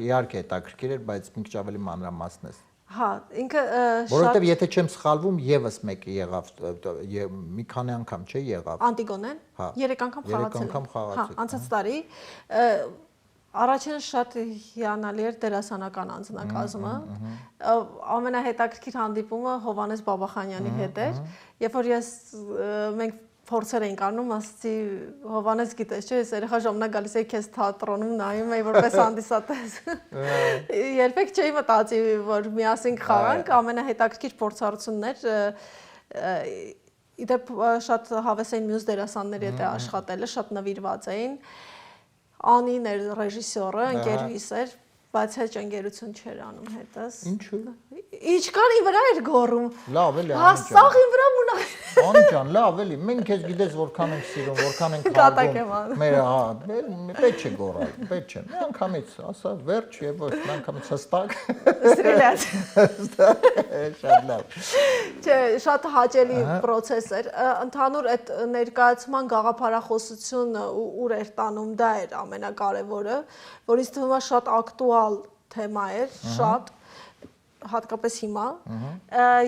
իհարկե հետաքրքիր էր, բայց մի քիչ ավելի մանրամասնես։ Հա, ինքը Որովհետև եթե չեմ սխալվում, եւս մեկը եղավ, մի քանի անգամ չէ եղավ։ Անտիգոնեն 3 անգամ խաղացել։ Հա, անցած տարի առաջինը շատ հիանալի էր դերասանական անձնակազմը։ Ամենահետաքրքիր հանդիպումը Հովհաննես Բաբախանյանի հետ էր, երբ որ մենք փորձեր էինք անում, ասացի Հովհաննես գիտես, չէ՞, ես երեխա ժամանակ գալիս էի քեզ թատրոնում նայում էի որպես հանդիսատես։ Երբեք չէի մտածի, որ միասին խաղանք, ամենահետաքրքիր փորձառությունն էր։ Իդեպ շատ հավես էին մյուս դերասանների հետ աշխատելը, շատ նվիրված էին։ Անին էր ռեժիսորը, ընկերուհիս էր, բայց հեչ ընկերություն չէր անում հետս։ Ինչու՞։ Ինչքան ի վրա էր գոռում։ Լավ էլի, Հա, սաղ ի վրա մունա։ Անի ջան, լավ էլի, մենք քեզ գիտես որքան ենք սիրում, որքան ենք հարգում։ Մեր հա, պետք չէ գոռալ, պետք չէ։ Մի անգամից, ասա, վերջ եւ ոչ, մի անգամից հստակ։ Ստրելած։ Շատ լավ։ Չէ, շատ հաճելի process էր։ Ընդհանուր այդ ներկայացման գաղափարախոսությունը ուր էր տանում, դա էր ամենակարևորը, որ ինձ թվում է շատ ակտուալ թեմա էր, շատ հատկապես հիմա։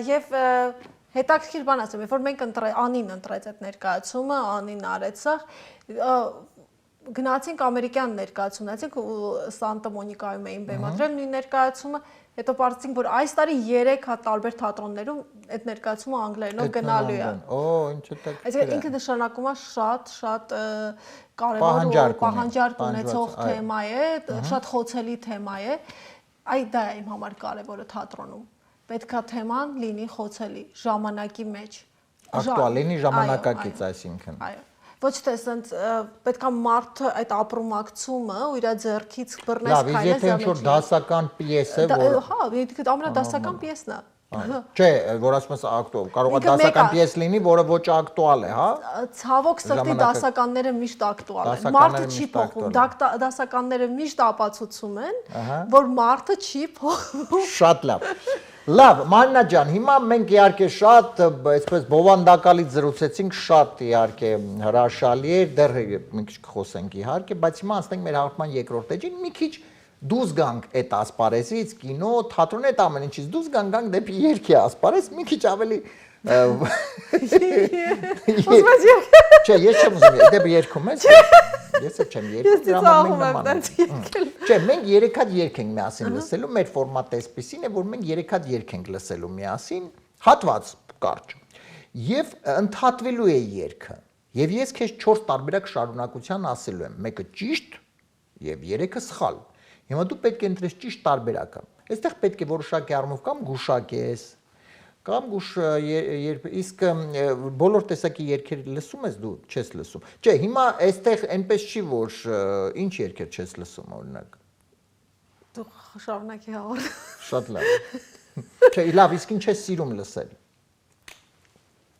Եվ հետաքրքիր բան ասեմ, երբ որ մենք Անին ընտրեց այդ ներկայացումը, Անին արեց սա, գնացինք ամերիկյան ներկայացում, նայեցինք Սանտա Մոնիկայում էին բեմադրել նույն ներկայացումը, հետո պարզեցինք, որ այս տարի 3 հատ տարբեր թատրոններում այդ ներկայացումը անգլերենով գնալու է։ Օ, ինչ է Այսինքն ինքը նշանակում է շատ կարևոր պահանջարկ ունեցող թեմա է, շատ խոցելի թեմա է։ Այդ դա է իմ համար կարևորը թատրոնում։ Պետքա թեման լինի խոցելի ժամանակի մեջ։ Ակտուալ լինի ժամանակակից, այսինքն։ Այո։ Ոչ թե ասենց պետքա մարդը այդ ապրումակցումը ու իր ձեռքից բռնես քայլես։ Լավ, եթե ինչ-որ դասական պիես է, որ հա, ինքը ամենադասական պիեսն է։ Չէ, որ ասում ես ակտուալ, կարող է դասական պիես լինի, որը ոչ ակտուալ է, հա։ Ցավոք սրտի դասականները միշտ ակտուալ են։ Մարդը չի փոխվում, դասականները միշտ ապացուցում են, որ մարդը չի փոխվում։ Շատ լավ։ Լավ, Մարինա ջան, հիմա մենք իհարկե շատ, այսպես բովանդակալից զրուցեցինք, շատ իհարկե հրաշալի էր, դեռ մի քիչ կխոսենք իհարկե, բայց հիմա անցնենք մեր հաղորդման երկրորդ էջին, մի քիչ դուրս գանք այդ ասպարեզից, կինո, թատրոն, այդ ամեն ինչից դուրս գանք դեպի երգի ասպարեզ, մի քիչ ավելի Չէ, ես չեմ ուզում, դեպի երգում ես։ Ես չեմ երգում, Չէ, մենք 3 հատ երգ ենք միասին լսելու, մեր ֆորմատը այսպեսին է, որ մենք 3 հատ երգ ենք լսելու միասին, հատված կարճ։ Եվ ընդհատվելու է երգը։ Եվ ես քեզ 4 տարբերակ շարունակության ասելու եմ, մեկը ճիշտ եւ 3-ը սխալ։ Հիմա դու պետք է ընտրես ճիշտ տարբերակը։ Այստեղ պետք է որոշակի առումով կամ գուշակես, կամ իսկ բոլոր տեսակի երգեր լսում ես դու, չես լսում։ Չէ, հիմա այստեղ այնպես չի, որ ինչ երգեր չես լսում, օրինակ։ Դու շարունակի հաղորդ։ Շատ լավ։ Չէ, լավ, իսկ ինչ ես սիրում լսել։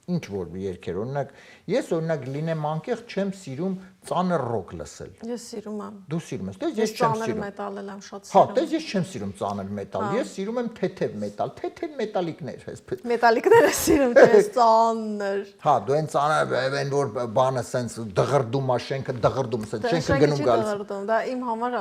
Ինչ որ երգեր, օրինակ, ես օրինակ լինեմ անկեղծ չեմ սիրում ծանր ռոք լսել։ Ես սիրում եմ։ Դու սիրում ես, դες ես չեմ Ծանր սիրում։ մետալ եմ շատ Հա, սիրում։ դες ես չեմ սիրում ծանր մետալ, ես սիրում եմ թեթև մետալ, թեթև մետալիկներ, այսպես։ Մետալիկները սիրում, չէ, ծանր։ Հա, դու այն ծանր, այն որ բանը սենց դղրդում է, շենքը դղրդում, սենց շենքը գնում գալիս։ Դա իմ համար,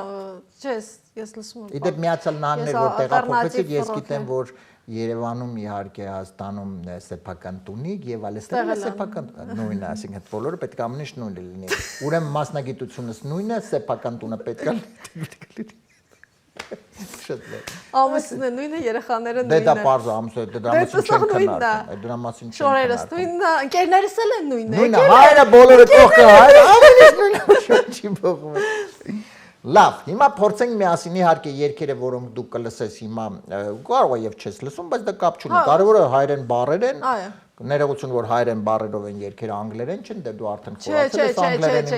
չէ, ես լսում եմ։ Իդեպ Միացյալ Նահանգներ որ տեղափոխվեցիք, ես գիտեմ, որ Երևանում իհարկե Հայաստանում սեփական տունիկ եւ այլստեղ սեփական նույնն է, այսինքն այդ բոլորը պետք է ամենիշ նույնը լինի։ Ուրեմն մասնագիտությունս նույնն է, սեփական տունը պետք է լինի։ Շատ լավ։ Ամուսինն է նույնը, երեխաները Դե դա նույնը։ բարձ ամուսը, դրա մասին չեն քննարկում։ Դրա մասին չեն Շորերս նույնը, ընկերներս էլ են նույնը։ Նույնը հայրը բոլորը կողքը հայրը ավելից նույնը շատ չի փոխվում։ Լավ, հիմա փորձենք միասին իհարկե երգերը, որոնք դու կլսես հիմա, կարող է եւ չես լսում, բայց դա կապ չունի։ Կարևորը հայերեն բառեր են։ Այո։ Ներողություն, որ հայերեն բառերով են երգերը անգլերեն չեն, դե դու արդեն Չէ,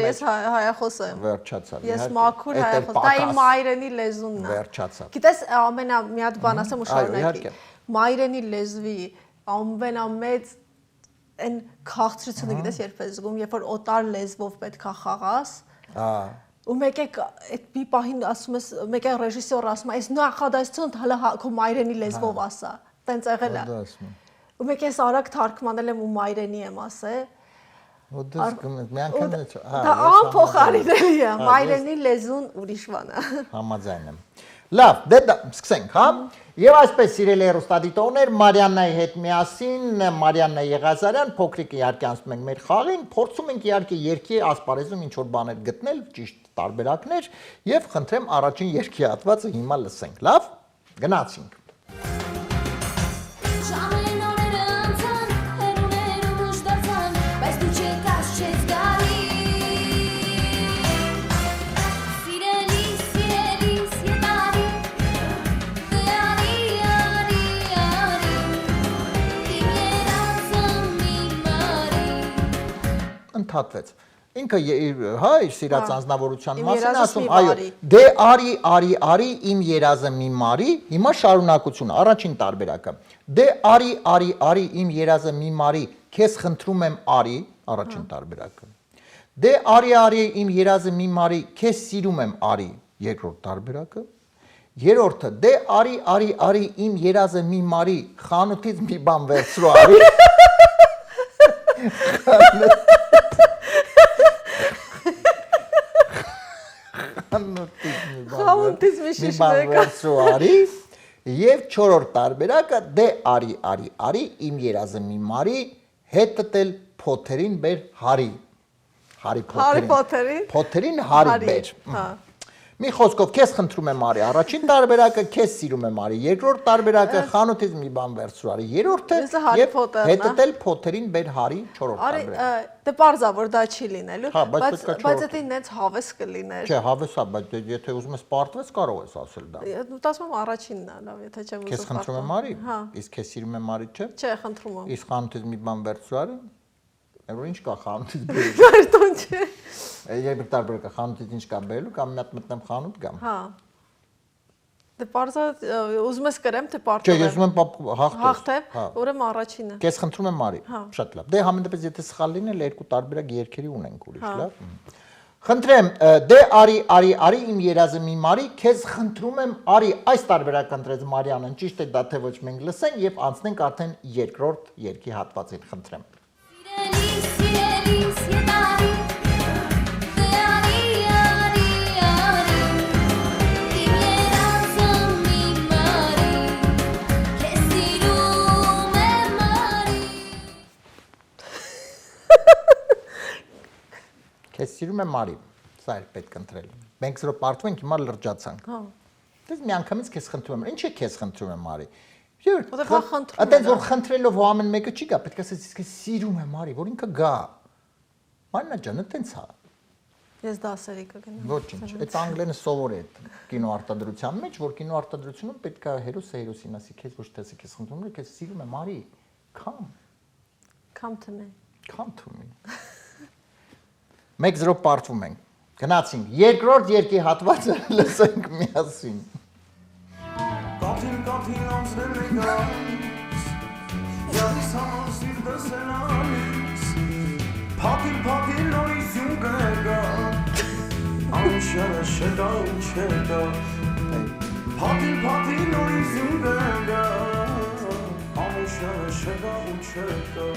ես հայախոս եմ։ Վերջացավ։ Ես մաքուր հայախոս, դա իմ մայրենի լեզունն է։ Վերջացավ։ Գիտես, մի հատ բան ասեմ ու շարունակի։ Մայրենի լեզվի ամենամեծ այն քաղցրությունը գիտես երբ ես զգում, երբ որ օտար լեզվով պետքա խաղաս։ Ու մեկ է այդ մի պահին ասում ես, մեկ է ռեժիսորը ասում է, այս նախադասություն հələ քո մայրենի լեզվով ասա։ Տենց եղել է։ Ու մեկ ես արագ թարգմանել եմ ու մայրենի եմ ասել։ Դա անփոխարինելի է, մայրենի լեզուն ուրիշ բան է։ Համաձայն եմ։ Լավ, դե սկսենք, հա։ Եվ այսպես սիրելի հեռուստադիտողներ, Մարիաննայի հետ միասին, Մարիաննա Եղազարյան, փոքրիկ իհարկե անցնում ենք մեր խաղին, փորձում ենք իհարկե երգի ասպարեզում ինչ որ բաներ գտնել, ճիշտ տարբերակներ, եւ խնդրեմ առաջին երգի հատվածը հիմա լսենք, լավ։ Գնացինք։ Ընդհատվեց։ Ինքը հա իր սիրած անձնավորության մասին ասում, այո, դե արի իմ երազը մի մարի, հիմա շարունակություն, առաջին տարբերակը։ Դե արի իմ երազը մի մարի, քեզ խնդրում եմ արի, առաջին տարբերակը։ Դե արի իմ երազը մի մարի, քեզ սիրում եմ արի, երկրորդ տարբերակը։ Երրորդը, դե արի իմ երազը մի մարի, խանութից մի բան վերցրու արի։ Խանութից մի շիշ արի եւ չորրորդ տարբերակը դե արի իմ երազը մի մարի հետդ էլ փոթերին բեր հարի Փոթերին հարի բեր Մի խոսքով քեզ խնդրում եմ արի առաջին տարբերակը քեզ սիրում եմ արի երկրորդ տարբերակը խանութից մի բան վերցրու արի երրորդը եւ հետդ էլ փոթերին բեր հարի չորրորդ տարբերակը Դե պարզա որ դա չի լինելու բայց դա ինձ հավես կլիներ Չէ հավես է բայց եթե ուզում ես պարտվես կարող ես ասել դա Դու ասում եմ առաջինն է լավ եթե չեմ ուզում Քեզ խնդրում եմ արի իսկ քեզ սիրում եմ արի չէ Չէ խնդրում եմ Իսկ խանութից մի բան վերցրու արի Որ ինչ կա խանութից բերելու Բարդոն չէ Երբ տարբերակը խանութից ինչ կա բերելու կամ մի հատ մտնեմ խանութ գամ Հա Դե պարզա ուզում ես կրեմ թե պարտվեմ Չէ ես ուզում եմ հաղթեմ ուրեմն առաջինը Քեզ խնդրում եմ արի շատ լավ Դե համենայնպես եթե սխալ լինել երկու տարբերակ երգերի ունենք ուրիշ լավ Խնդրեմ դե արի իմ երազը մի մարի քեզ խնդրում եմ արի այս տարբերակը ընտրեց Մարիանան ճիշտ է դա թե ոչ մենք լսենք եւ անցնենք արդեն երկրորդ երգի հատվածին խնդրեմ Քեզ սիրում եմ արի, սա էր պետք ընտրել։ Մենք զրո պարտվենք, հիմա լրջացանք։ Հա։ Դες մի անգամից քեզ խնդրում եմ, ինչ է քեզ խնդրում եմ արի։ Այդտենց որ խնդրելով ու ամեն մեկը չի գա, պետք է ասես իսկ սիրում եմ արի, որ ինքը գա։ Մարնա ջան, այդտենց է։ Ես դասերի կգնամ։ Ոչինչ, այդ անգլերենը սովոր է կինոարտադրության մեջ, որ կինոարտադրությունում պետք է հերոսը հերոսին ասի, քեզ ոչ թե ասի, քեզ խնդրում եմ, քեզ սիրում եմ արի։ Come to me։ Come to me։ 1-0 պարտվում ենք։ Գնացինք։ Երկրորդ երկի հատվածը լսենք միասին։ Կաթին անցնել ենք այս Յալիս համասիր դսենալիս Փակին նորից յուն կնեգա Անշանը շետա ու չետա Փակին նորից յուն կնեգա Անշանը շետա ու չետա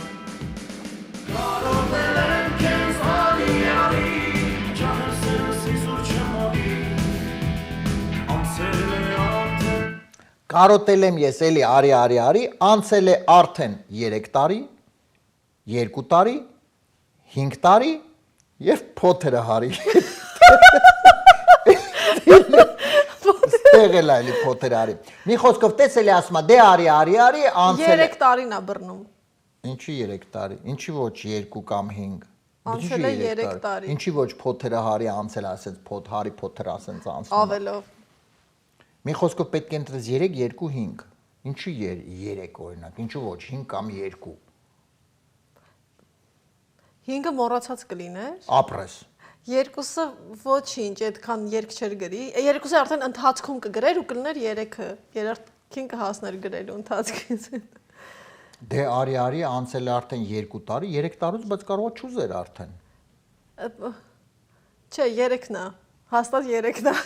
Կարող եմ կեզ արի Ճանասերս իզուր չեմ արի Անցել է արդեն Կարոտել եմ ես էլի արի, անցել է արդեն 3 տարի, 2 տարի, 5 տարի եւ փոթերը հարի։ Տեղել այլի Փոթեր արի։ Մի խոսքով տեսել է ասում է դե արի, անցել է։ 3 տարին է բռնում։ Ինչի 3 տարի։ Ինչի ոչ 2 կամ 5։ Անցել է 3 տարի։ Ինչի ոչ Փոթերը Հարի անցել ասեց Հարի Փոթեր ասենց անցնում։ Ավելով։ Մի խոսքով պետք է ընտրես 3, 2, 5։ Ինչի 3 օրինակ, ինչու ոչ 5 կամ 2։ 5-ը մոռացած կլիներ։ Ապրես։ 2-ը ոչինչ, այդքան երկ չեր գրի։ 2-ը արդեն ընթացքում կգրեր ու կլներ 3-ը։ Երրորդին կհասներ գրելու ընթացքից։ Դե արի անցել է արդեն 2 տարի, 3 տարուց բայց կարող է չուզեր արդեն։ Չէ, 3-ն է։ Հաստատ 3-ն է։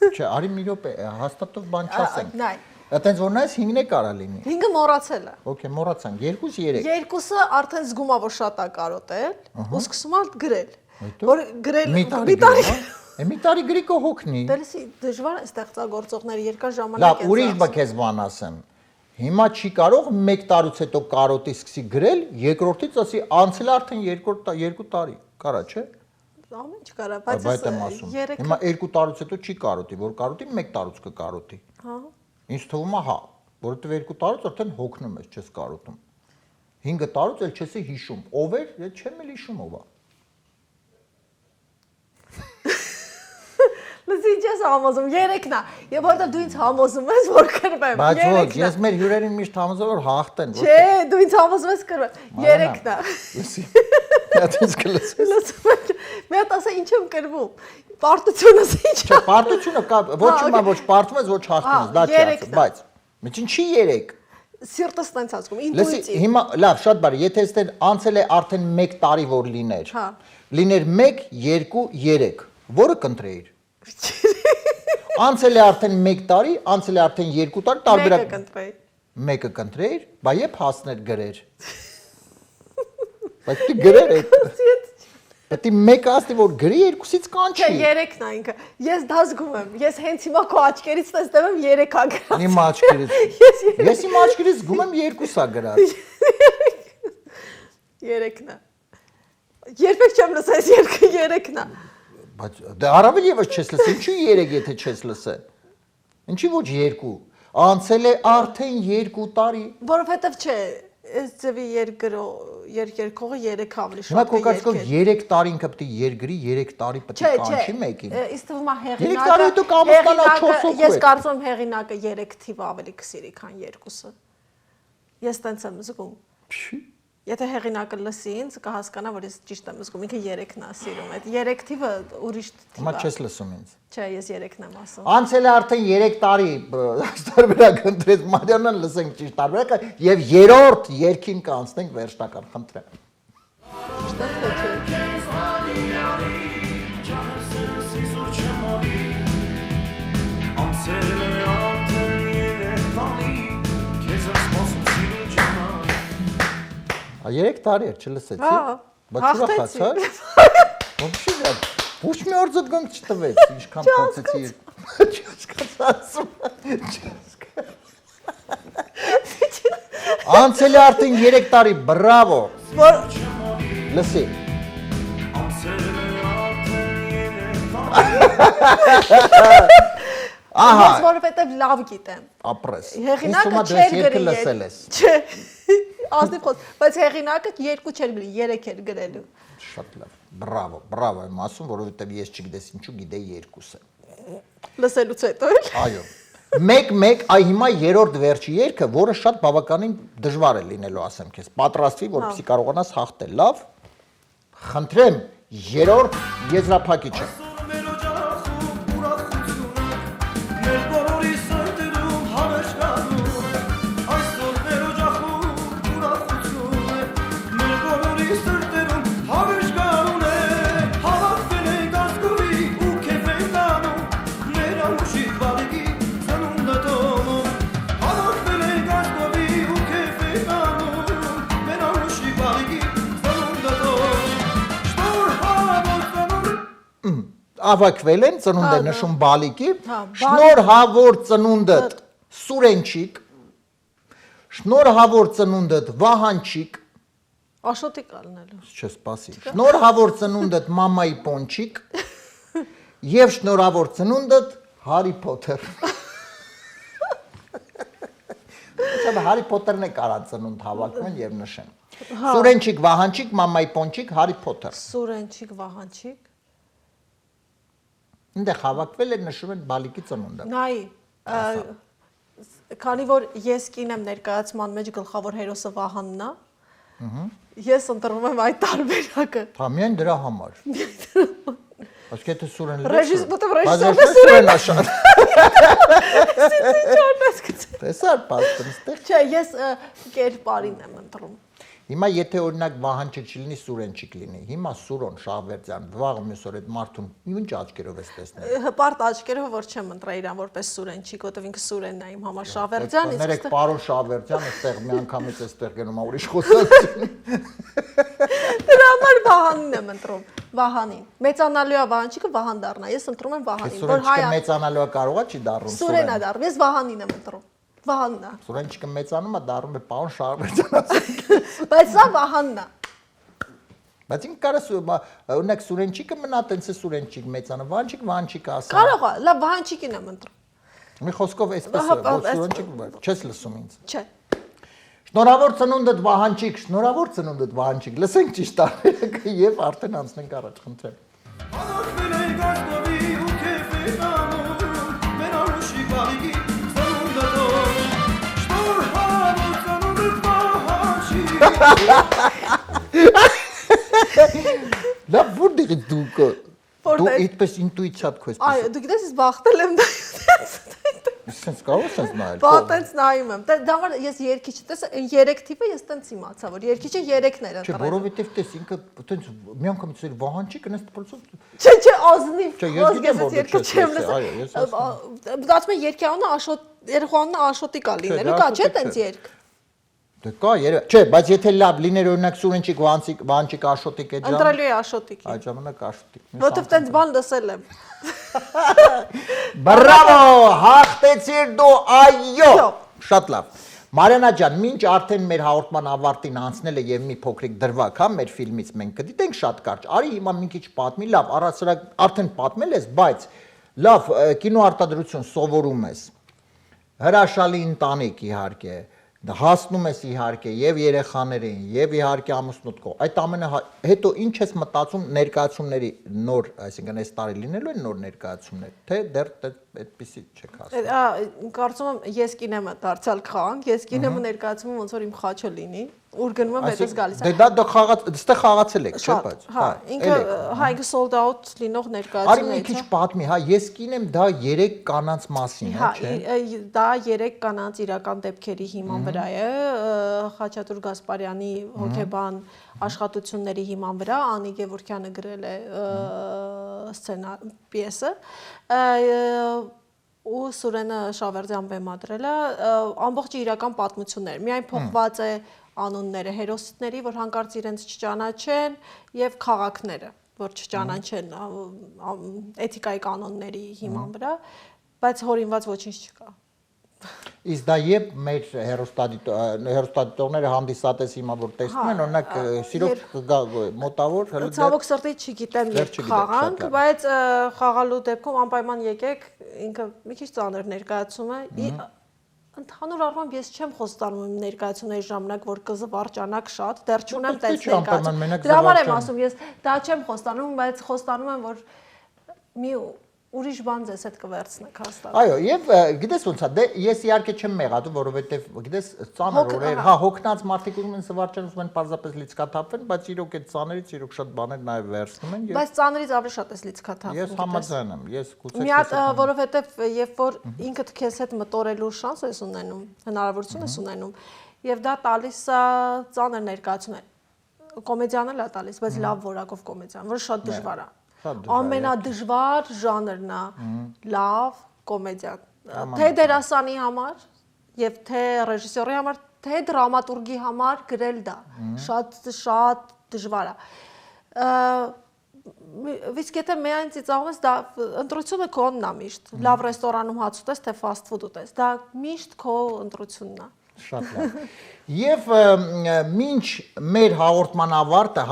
Չէ, արի մի րոպե, հաստատով բան չասենք։ Նայ։ Այդտենց որ նայես 5-ն է կարա լինի։ 5-ը մոռացել է։ Okay, մոռացանք 2-3։ 2-ը արդեն զգում է, որ շատ է կարոտել, ու սկսում է գրել։ Հետո Որ գրել մի տարի։ Մի տարի գրի կողոքնի։ Դերսի դժվար է ստեղծագործողները երկար ժամանակ Լավ, ուրիշ բա քեզ բան ասեմ։ Հիմա չի կարող 1 տարուց հետո կարոտի սկսի գրել, երկրորդից ասի անցել արդեն 2 տարի։ Կարա, չէ։ Ամեն ինչ կարա, Բայց եմ ասում։ Հիմա 2 տարուց հետո չի կարոտի, որ կարոտի 1 տարուց կկարոտի։ Հա։ Ինչ թվում է, հա, որովհետև 2 տարուց արդեն հոգնում ես, չես կարոտում։ 5 տարուց էլ չես հիշում, ով էր, չեմ էլ հիշում ով է։ Լսի, ես համոզում 3-ն է։ Եվ որտեղ դու ինձ համոզում ես, որ կրվեմ։ Բայց ոչ, ես մեր հյուրերին միշտ համոզում որ հաղթեն։ Չէ, դու ինձ համոզում ես կրվեմ։ 3-ն է։ Լսի։ Դից կլսես։ Լսում եք։ Մի հատ ասա ինչ եմ կրվում։ Պարտությունս ինչ է։ Չէ, պարտությունը կա, ոչ ումա ոչ պարտում ես, ոչ հաղթում ես, դա չի ասում, բայց միջին չի 3։ Սիրտս տենց ասում, Լսի, ինտուիտիվ։ հիմա լավ, շատ բարի, եթե այստեղ անցել է արդեն 1 տարի որ լիներ։ Հա։ Լիներ 1, 2, 3, որը կընտրեիր։ Անցել է արդեն 1 տարի, անցել է արդեն 2 տարի, տարբերակ։ Մեկը կընտրեի։ Մեկը կընտրեիր, բա երբ հասներ գրեր։ Բայց դու գրեր այդ։ Պետք է մեկը ասի որ գրի, երկուսից կանչի։ Չէ, 3-ն է ինքը։ Ես դա զգում եմ։ Ես հենց հիմա քո աչքերից տեսնում եմ 3-ա գրած։ Իմ աչքերից։ Ես իմ աչքերից զգում եմ 2-ա գրած։ 3-ն է։ Երբեք չեմ լսել, այս երգը 3-ն է։ Բայց դե առավել եւս չես լսել, ինչու 3 եթե չես լսել։ Ինչի ոչ 2։ Անցել է արդեն 2 տարի։ Որովհետև չէ, այս ձևի երկերքողը 3 ավելի Հիմա շատ քո կասկով 3 տարի ինքը պետք է երգրի, 3 տարի պետք է կանչի մեկին։ Ինձ թվում է 3 տարի հետո կամստանա 4 հոգու։ Ես կարծում եմ հեղինակը 3 թիվ ավելի կսիրի, քան 2-ը։ Ես տենց եմ զգում։ Եթե հեղինակը լսի ինձ, կհասկանա, որ ես ճիշտ եմ զգում, ինքը 3-ն է սիրում։ Այդ 3 թիվը ուրիշ թիվ է։ Հիմա չես լսում ինձ։ Չէ, ես 3-ն եմ ասում։ Անցել է արդեն 3 տարի, տարբերակ ընտրեց Մարիանան, լսենք ճիշտ տարբերակը եւ երրորդ երկին կանցնենք վերջնական, խնդրեմ։ Ա 3 տարի էր, չլսեցի։ Բայց ուրախացար։ Ոբշի դա։ Ոչ մի օր զգոնք չտվեց, ինչքան փոխեցի։ Չհասկացա։ Անցել է արդեն 3 տարի, բրավո։ Լսի։ Ահա։ Ես որովհետև լավ գիտեմ։ Ապրես։ Հեղինակը Ինձ չէր երկը գրի։ լսել ես։ Չէ։ Ազնիվ խոս, բայց հեղինակը 2 չէր գրի, 3 էր գրելու։ Շատ լավ։ Բրավո, բրավո եմ ասում, որովհետև ես չգիտես ինչու գիտեի 2-ը։ Լսելուց հետո էլ։ Այո։ 1-1, այ հիմա երրորդ վերջի երգը, որը շատ բավականին դժվար է լինելու, ասեմ քեզ։ Պատրաստվի, որպեսզի կարողանաս հաղթել, լավ։ Խնդրեմ, երրորդ եզրափակիչը։ Ավակվել են, ծնունդ է նշում բալիկի, շնորհավոր ծնունդդ Սուրենչիկ, շնորհավոր ծնունդդ Վահանչիկ, Աշոտի կալնելու։ չսպասի, շնորհավոր ծնունդդ Մամայի Պոնչիկ և շնորհավոր ծնունդդ Հարի Փոթեր։ Անմիջապես Հարի Փոթերն է կարան ծնունդ հավաքվեն եւ նշեն։ Սուրենչիկ, Վահանչիկ, Մամայի Պոնչիկ, Հարի Փոթեր։ Սուրենչիկ, Վահանչիկ։ Ինտեղ հավաքվել են նշում են բալիկի ծնունդը։ Նայ, քանի որ ես կին եմ ներկայացման մեջ գլխավոր հերոսը Վահանն է, ես ընտրում եմ այդ տարբերակը։ Հա, միայն դրա համար։ Ասկե թե Սուրեն Ռեժիսորը աշան։ Տեսար պաստն ստեղ։ Չէ, ես կերպարին եմ ընտրում։ Հիմա եթե օրինակ Վահանչիկ չլինի, Սուրենչիկ լինի։ Հիմա Սուրոն Շահվերդյան, վաղը մյուս օր այդ մարդուն ինչ աչքերով ես տեսնել։ Հպարտ աչքերով որ չեմ ընտրել իրան որպես Սուրենչիկ, որովհետև ինքը Սուրենն է իմ համար Շահվերդյան, Ներեք պարոն Շահվերդյանը ստեղ միանգամից էստեղ գնում է ուրիշ խոսացություն։ Դրա համար Վահանին եմ ընտրում։ Վահանին։ Մեծանալու է Վահանչիկը Վահան դառնա։ Ես ընտրում եմ Վահանին, որ հայ Սուրենչիկը մեծանալու է կարողա չի դառնում Սուրենն է դառնում։ Ես Վահանին եմ ընտրում։ Վահանն է։ Սուրենչիկը մեծանում է դառնում է պարոն Շահվերդյան։ Բայց սա Վահանն է։ Բայց ինքը կարաս օրինակ Սուրենչիկը մնա տենց է Սուրենչիկ մեծանը, Վահանչիկ ասա։ Կարող է, լավ Վահանչիկին եմ ընտրում։ Մի խոսքով այսպես է, ոչ Սուրենչիկ չես լսում ինձ։ Չէ։ Շնորհավոր ծնունդդ Վահանչիկ, շնորհավոր ծնունդդ Վահանչիկ։ Լսենք ճիշտ տարբերակը եւ արդեն անցնենք առաջ, խնդրեմ։ Հավաքվել ենք Աստղի ու քեֆի տանում, մեր անուշի բալիկի ծնունդը դող, շնորհավոր ծնունդդ Վահանչիկ։ Լավ, որտեղից դու այդպես ինտուիցիա քո էսպես։ Այո, դու գիտես, ես բախտել եմ դա։ Սենց կարող ես նայել։ Բա տենց նայում եմ։ Դա համար ես երկիչը, տես 3 տիպը ես տենց իմացա, որ երկիչը 3-ն էր Չէ, ընտրել։ որովհետեւ տես ինքը տենց միանգամից էր Վահանչիկը նես դպրոցով։ Չէ, ազնիվ։ Չէ, ես գիտեմ, որ երկը դու չես չեմ լսել, այո, ես լսել։ Դասում եմ երկի անունը Աշոտ, երեխանունը Աշոտի կա լինելու, կա չէ տենց երկ։ Դե կա, չէ, բայց եթե լավ լիներ օրինակ Սուրենչիկ Վահանչիկ Աշոտիկ այդ ժամանակ։ Ընտրելու է Աշոտիկի։ Այդ ժամանակ Աշոտիկ։ Որովհետև տենց բան լսել եմ։ Բրավո, հաղթեցիր դու, այո։ Այո։ Շատ լավ։ Մարիանա ջան, մինչ արդեն մեր հաղորդման ավարտին անցնել է եւ մի փոքրիկ դրվագ, հա, մեր ֆիլմից մենք կդիտենք շատ կարճ։ Արի հիմա մի քիչ պատմի, լավ, առասարակ արդեն պատմել ես, բայց լավ, կինոարտադրություն սովորում ես։ Հրաշալի ընտանիք իհարկե, հասնում ես իհարկե եւ երեխաներին եւ իհարկե ամուսնուդ կողմ։ Այդ ամենը հետո ինչ ես մտածում ներկայացումների նոր, այսինքն այս տարի լինելու են նոր ներկայացումներ, թե դեռ այդպեսի չեք ասում։ Կարծում եմ ես կինեմը դարձյալ խաղանք, ես կինեմը ներկայացում եմ ոնց որ իմ խաչը լինի, ուր գնում եմ հետս գալիս է։ Դե դա խաղաց, այստեղ խաղացել եք, չէ՞ բայց։ Հա, ինքը sold out լինող ներկայացումն է։ Արի մի քիչ պատմի, հա, ես կինեմ դա 3 կանանց մասին, հա, չէ՞։ Դա 3 կանանց իրական դեպքերի հիման վրա է, Խաչատուր Գասպարյանի հոգեբան աշխատությունների հիման վրա, Անի Գևորգյանը գրել է սցենար պիեսը, ու Սուրենը Շավերդյան բեմադրել է, ամբողջ իրական պատմություններ, միայն փոխված է անունները հերոսների, որ հանկարծ իրենց չճանաչեն եւ քաղաքները, որ չճանաչեն էթիկայի կանոնների հիման վրա, բայց հորինված ոչինչ չկա։ Իսկ դա երբ մեր հերոստատիտողները հանդիսատես հիմա որ տեսնում են, օրինակ սիրով կգա մոտավոր հələ Ցավոք սրտի չգիտեմ երբ խաղանք, բայց խաղալու դեպքում անպայման եկեք, ինքը մի քիչ ծանր ներկայացում է։ Ընդհանուր առմամբ ես չեմ խոստանում իմ ներկայացումների ժամանակ, որ կզվարճանակ շատ, դեռ չունեմ տես ներկայացում։ Դրա համար եմ ասում, ես դա չեմ խոստանում, բայց խոստանում եմ, որ մի ուրիշ բան ձեզ հետ կվերցնեք հաստատ։ Այո, եւ գիտես ոնց է, դե ես իհարկե չեմ մեղադրում, որովհետեւ գիտես ծանր օրեր, հա, հոգնած մարդիկ ուզում են զվարճան, ուզում են պարզապես լիցքաթափվեն, բայց իրոք այդ ծաներից իրոք շատ բաներ նաեւ վերցնում են եւ Բայց ծանրից ավելի շատ էս լիցքաթափվում։ Ես համաձայն եմ, ես գուցե մի հատ, որովհետեւ երբ որ ինքդ քեզ հետ մտորելու շանս ես ունենում, հնարավորություն ես ունենում, եւ դա տալիս է ծանր ներկայացում է։ Կոմեդիան էլ է տալիս, բայց լավ որակով կոմեդիան, որը շատ դժվար է։ Ամենադժվար ժանրն է լավ կոմեդիա, թե դերասանի համար եւ թե ռեժիսորի համար, թե դրամատուրգի համար գրել դա շատ դժվար է։ Իսկ եթե միայն ծիծաղում ես, դա ընտրությունը քոնն է միշտ, լավ ռեստորանում հաց ուտես, թե ֆաստ ֆուդ ուտես, դա միշտ քո ընտրությունն է։ Շատ լավ։ Եվ մինչ մեր հաղորդման ավարտը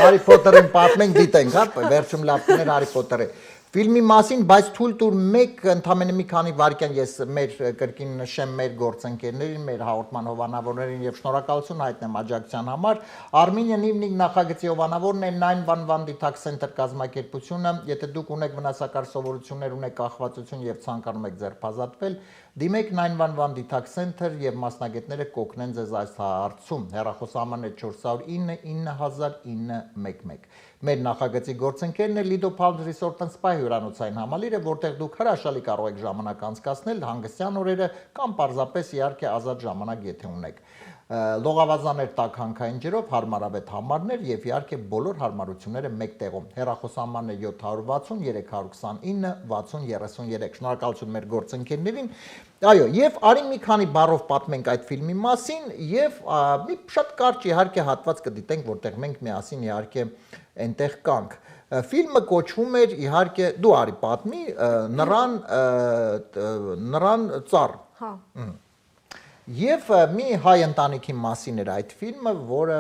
Հարի Փոթերին պատմենք, դիտենք, հա, վերջում լավ կներ Հարի Փոթերը։ Ֆիլմի մասին, բայց թույլ տուր մեկ ընդամենը մի քանի վայրկյան ես մեր կրկին նշեմ մեր գործընկերներին, մեր հաղորդման հովանավորներին եւ շնորհակալություն հայտնեմ աջակցության համար։ Armenian Evening նախագծի հովանավորն է 911 Detox Center կազմակերպությունը, եթե դուք ունեք վնասակար սովորություններ, ունեք կախվածություն եւ ցանկանում եք ձերբազատվել, դիմեք 911 Detox Center եւ մասնագետները կօգնեն ձեզ այս հարցում։ Հեռախոսահամարն է 409 9000 911։ Մեր նախագծի գործընկերն է Lido Palms Resort and Spa հյուրանոցային համալիրը, որտեղ դուք հրաշալի կարող եք ժամանակ անցկացնել հանգստյան օրերը կամ պարզապես իհարկե ազատ ժամանակ, եթե ունեք։ Լողավազաներ տաք հանքային ջրով, հարմարավետ համարներ եւ իհարկե բոլոր հարմարությունները մեկ տեղում։ Հեռախոսահամարն է 760 329 60 33։ Շնորհակալություն մեր գործընկերներին։ Այո, եւ արի մի քանի բառով պատմենք այդ ֆիլմի մասին եւ մի շատ կարճ իհարկե հատված կդիտենք, որտեղ մենք միասին իհարկե այնտեղ կանք։ Ֆիլմը կոչվում էր իհարկե դու արի պատմի նրան ծառ։ Հա։ Եվ մի հայ ընտանիքի մասին էր այդ ֆիլմը, որը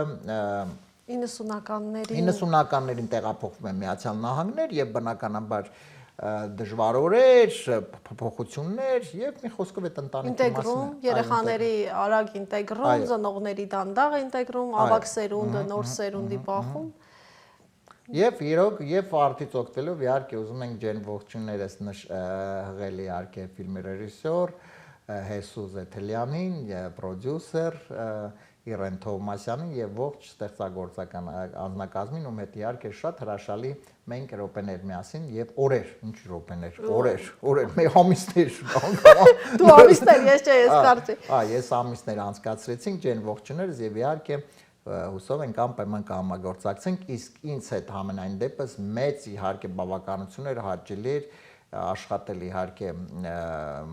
90-ականներին տեղափոխվում է Միացյալ Նահանգներ եւ բնականաբար դժվար օրեր, փոփոխություններ եւ մի խոսքով այդ ընտանիքի մասին ինտեգրում, երեխաների արագ ինտեգրում, ծնողների դանդաղ ինտեգրում, ավագ սերունդը նոր սերունդի պահում։ Եվ իրոք եւ արդից օգտվելով իհարկե ուզում ենք ջեն ողջուններս հղել իհարկե ֆիլմի ռեժիսոր Հեսուս Էթելյանին, պրոդյուսեր Իրեն Թովմասյանին եւ ողջ ստեղծագործական անձնակազմին, ում հետ իհարկե շատ հրաշալի մենք րոպեներ միասին եւ օրեր, ինչ րոպեներ, օրեր, մեր ամիսներ Դու ամիսներ, ես չէ, ես կարծի։ Ես ամիսներ անցկացրեցինք ջեն ողջուներս եւ իհարկե հուսով ենք անպայման կհամագործակցենք, իսկ ինձ հետ համենայն դեպս մեծ իհարկե բավականություն էր, հաճելի էր աշխատել իհարկե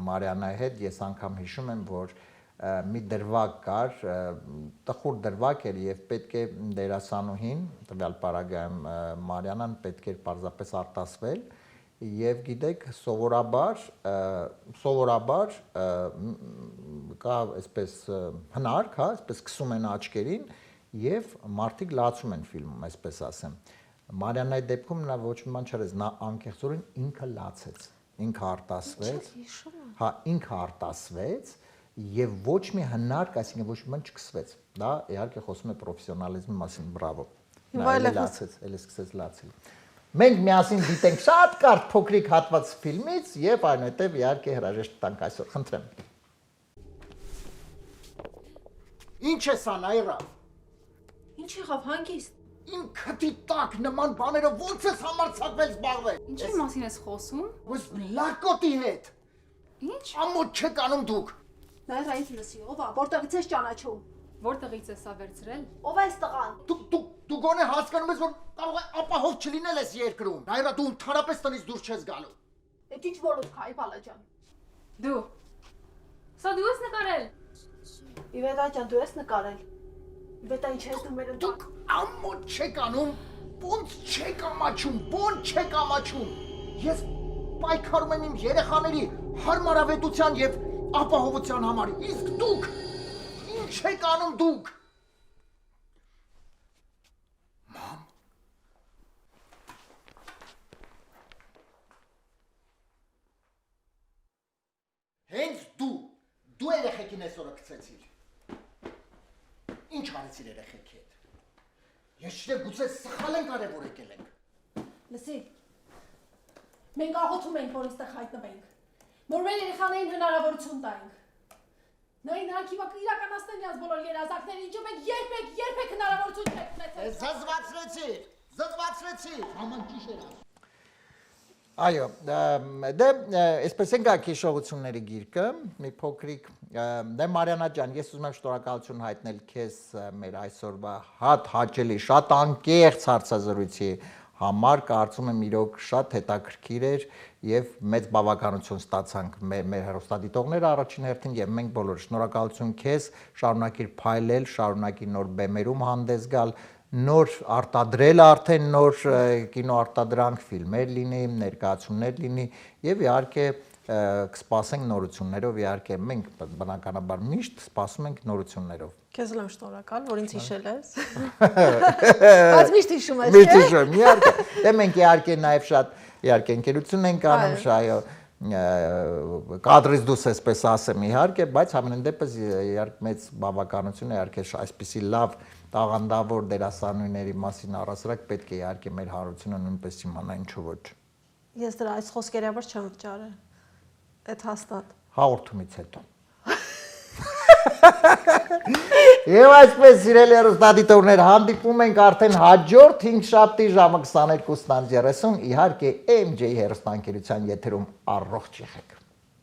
Մարիանայի հետ, ես անգամ հիշում եմ, որ մի դրվագ կար, տխուր դրվագ էր եւ պետք է դերասանուհին, տվյալ պարագայում Մարիանան պետք էր պարզապես արտասվել եւ գիտեք սովորաբար կա այսպես հնարք, հա, այսպես սկսում են աչքերին եւ մարդիկ լացում են ֆիլմում, այսպես ասեմ։ Մարիանայի դեպքում նա ոչ մի բան չարեց, նա անկեղծորեն ինքը լացեց, ինքը արտասվեց, հա, ինքը արտասվեց եւ ոչ մի հնարք, այսինքն ոչ մի բան չկսվեց։ Դա իհարկե խոսում է պրոֆեսիոնալիզմի մասին, բրավո։ Նա լացեց, էլի սկսեց լացել։ Մենք միասին դիտենք շատ կարճ փոքրիկ հատված ֆիլմից եւ այնուհետեւ իհարկե հրաժեշտ տանք այսօր, խնդրեմ։ Ինչ է սա, Նայրա։ Ինչ եղավ, հանգիստ։ Իմ քթի տակ նման բաներով ո՞նց ես համարձակվել զբաղվել։ Ինչի մասին ես խոսում։ Ո՞ս լակոտի հետ։ Ինչ։ Ամոթ չեք անում դուք։ Նայր այս լսի, ով է, որտեղից ես ճանաչում։ Որտեղից ես սա վերցրել։ Ով է այս տղան։ Դու գոնե հասկանում ես, որ կարող է ապահով չլինել այս երկրում։ Նայրա, դու ընդհանրապես տնից դուրս չես գալու։ Այդ ինչ որոք քայ բալաջան։ Դու։ Սա դու ես նկարել։ Իվետա ջան, դու ես նկարել։ Իվետա ինչ ես դու մեր Դուք ամոթ չեք անում, ոնց չեք ամաչում, ոնց չեք ամաչում։ Ես պայքարում եմ իմ երեխաների հարմարավետության եւ ապահովության համար։ Իսկ դուք ինչ եք անում դուք։ Մամ։ Հենց դու երեխեքին այսօրը գցեցիր։ Ինչ արեցիր երեխեքի հետ։ Ես չգիտեմ, գուցե սխալ ենք արել, որ եկել ենք։ Լսի։ Մենք աղոթում ենք, որ այստեղ հայտնվենք։ Որ մեր երեխաներին հնարավորություն տանք։ Նրանք իրականացնեն իրաց բոլոր երազանքները, ինչու մենք երբեք հնարավորություն չենք ունեցել։ Զզվացրեցիր։ Աման ճիշտ էր։ Այո, դե այսպես ենք հիշողությունների գիրկը, մի փոքրիկ, դե Մարիանա ջան, ես ուզում եմ շնորհակալություն հայտնել քեզ մեր այսօրվա հաճելի, շատ անկեղծ հարցազրույցի համար, կարծում եմ իրոք շատ հետաքրքիր էր եւ մեծ բավականություն ստացանք մեր հեռուստադիտողները առաջին հերթին եւ մենք բոլորը։ Շնորհակալություն քեզ, շարունակիր փայլել, շարունակիր նոր բեմերում հանդես գալ, նոր արտադրել արդեն նոր կինոարտադրանք, ֆիլմեր լինի, ներկայացումներ լինի եւ իհարկե կսպասենք նորություններով, իհարկե մենք բնականաբար միշտ սպասում ենք նորություններով։ Քեզ եմ շնորհակալ, որ ինձ հիշել ես։ Բայց միշտ հիշում ես, չէ՞։ Միշտ հիշում, իհարկե։ Դե մենք իհարկե նաեւ շատ իհարկե ընկերություն ենք անում, այո, կադրից դուրս էսպես ասեմ իհարկե, բայց ամեն դեպս իհարկե մեծ բավականություն է իհարկե այսպիսի լավ տաղանդավոր դերասանուհիների մասին առասարակ պետք է իհարկե մեր հանրությունը նույնպես իմանա, ինչու ոչ։ Ես դրա այս խոսքերի համար չեմ վճարել։ Այդ հաստատ։ Հաղորդումից հետո։ Եվ այսպես սիրելի հեռուստադիտողներ, հանդիպում ենք արդեն հաջորդ 5 շաբթի ժամը 22:30, իհարկե MJ հեռուստաընկերության եթերում առողջ եղեք։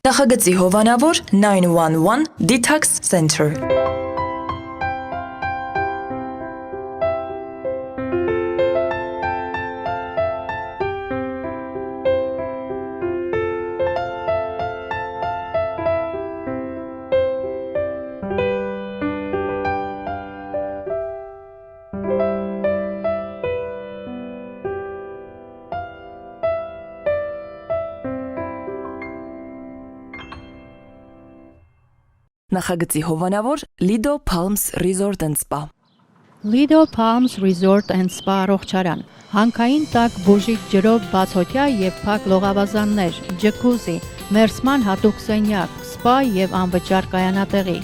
Նախագծի հովանավոր 911 Detox Center։ Նախագծի հովանավոր Lido Palms Resort and Spa։ Lido Palms Resort and Spa առողջարան։ Հանքային տաք բուժիչ ջրով բացօթյա եւ փակ լողավազաններ, ջկուզի, մերսման հատուկ սենյակ, սպա եւ անվճար կայանատեղի։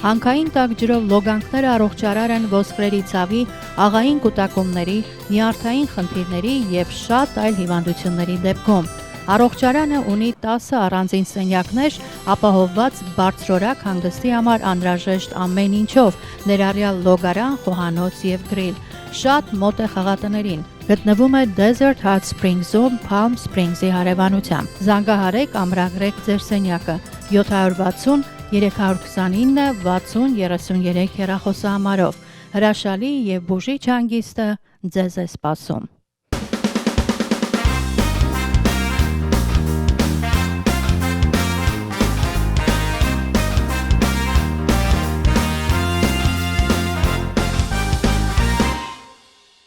Հանքային տաք ջրով լոգանքները առողջարար են ոսկրերի ցավի, աղային կուտակումների, նյարդային խնդիրների եւ շատ այլ հիվանդությունների դեպքում։ Առողջարանը ունի 10 առանձին սենյակներ, ապահովված բարձրորակ հանգստի համար անհրաժեշտ ամեն ինչով, ներառյալ լոգարան, խոհանոց եւ գրիլ։ Շատ մոտ է խաղատներին։ Գտնվում է Desert Hot Springs-ում, Palm Springs-ի հարևանությամբ։ Զանգահարեք, ամրագրեք ձեր սենյակը 760 329 60 33 հեռախոսահամարով։ Հրաշալի եւ բուժիչ հանգիստը ձեզ է սպասում։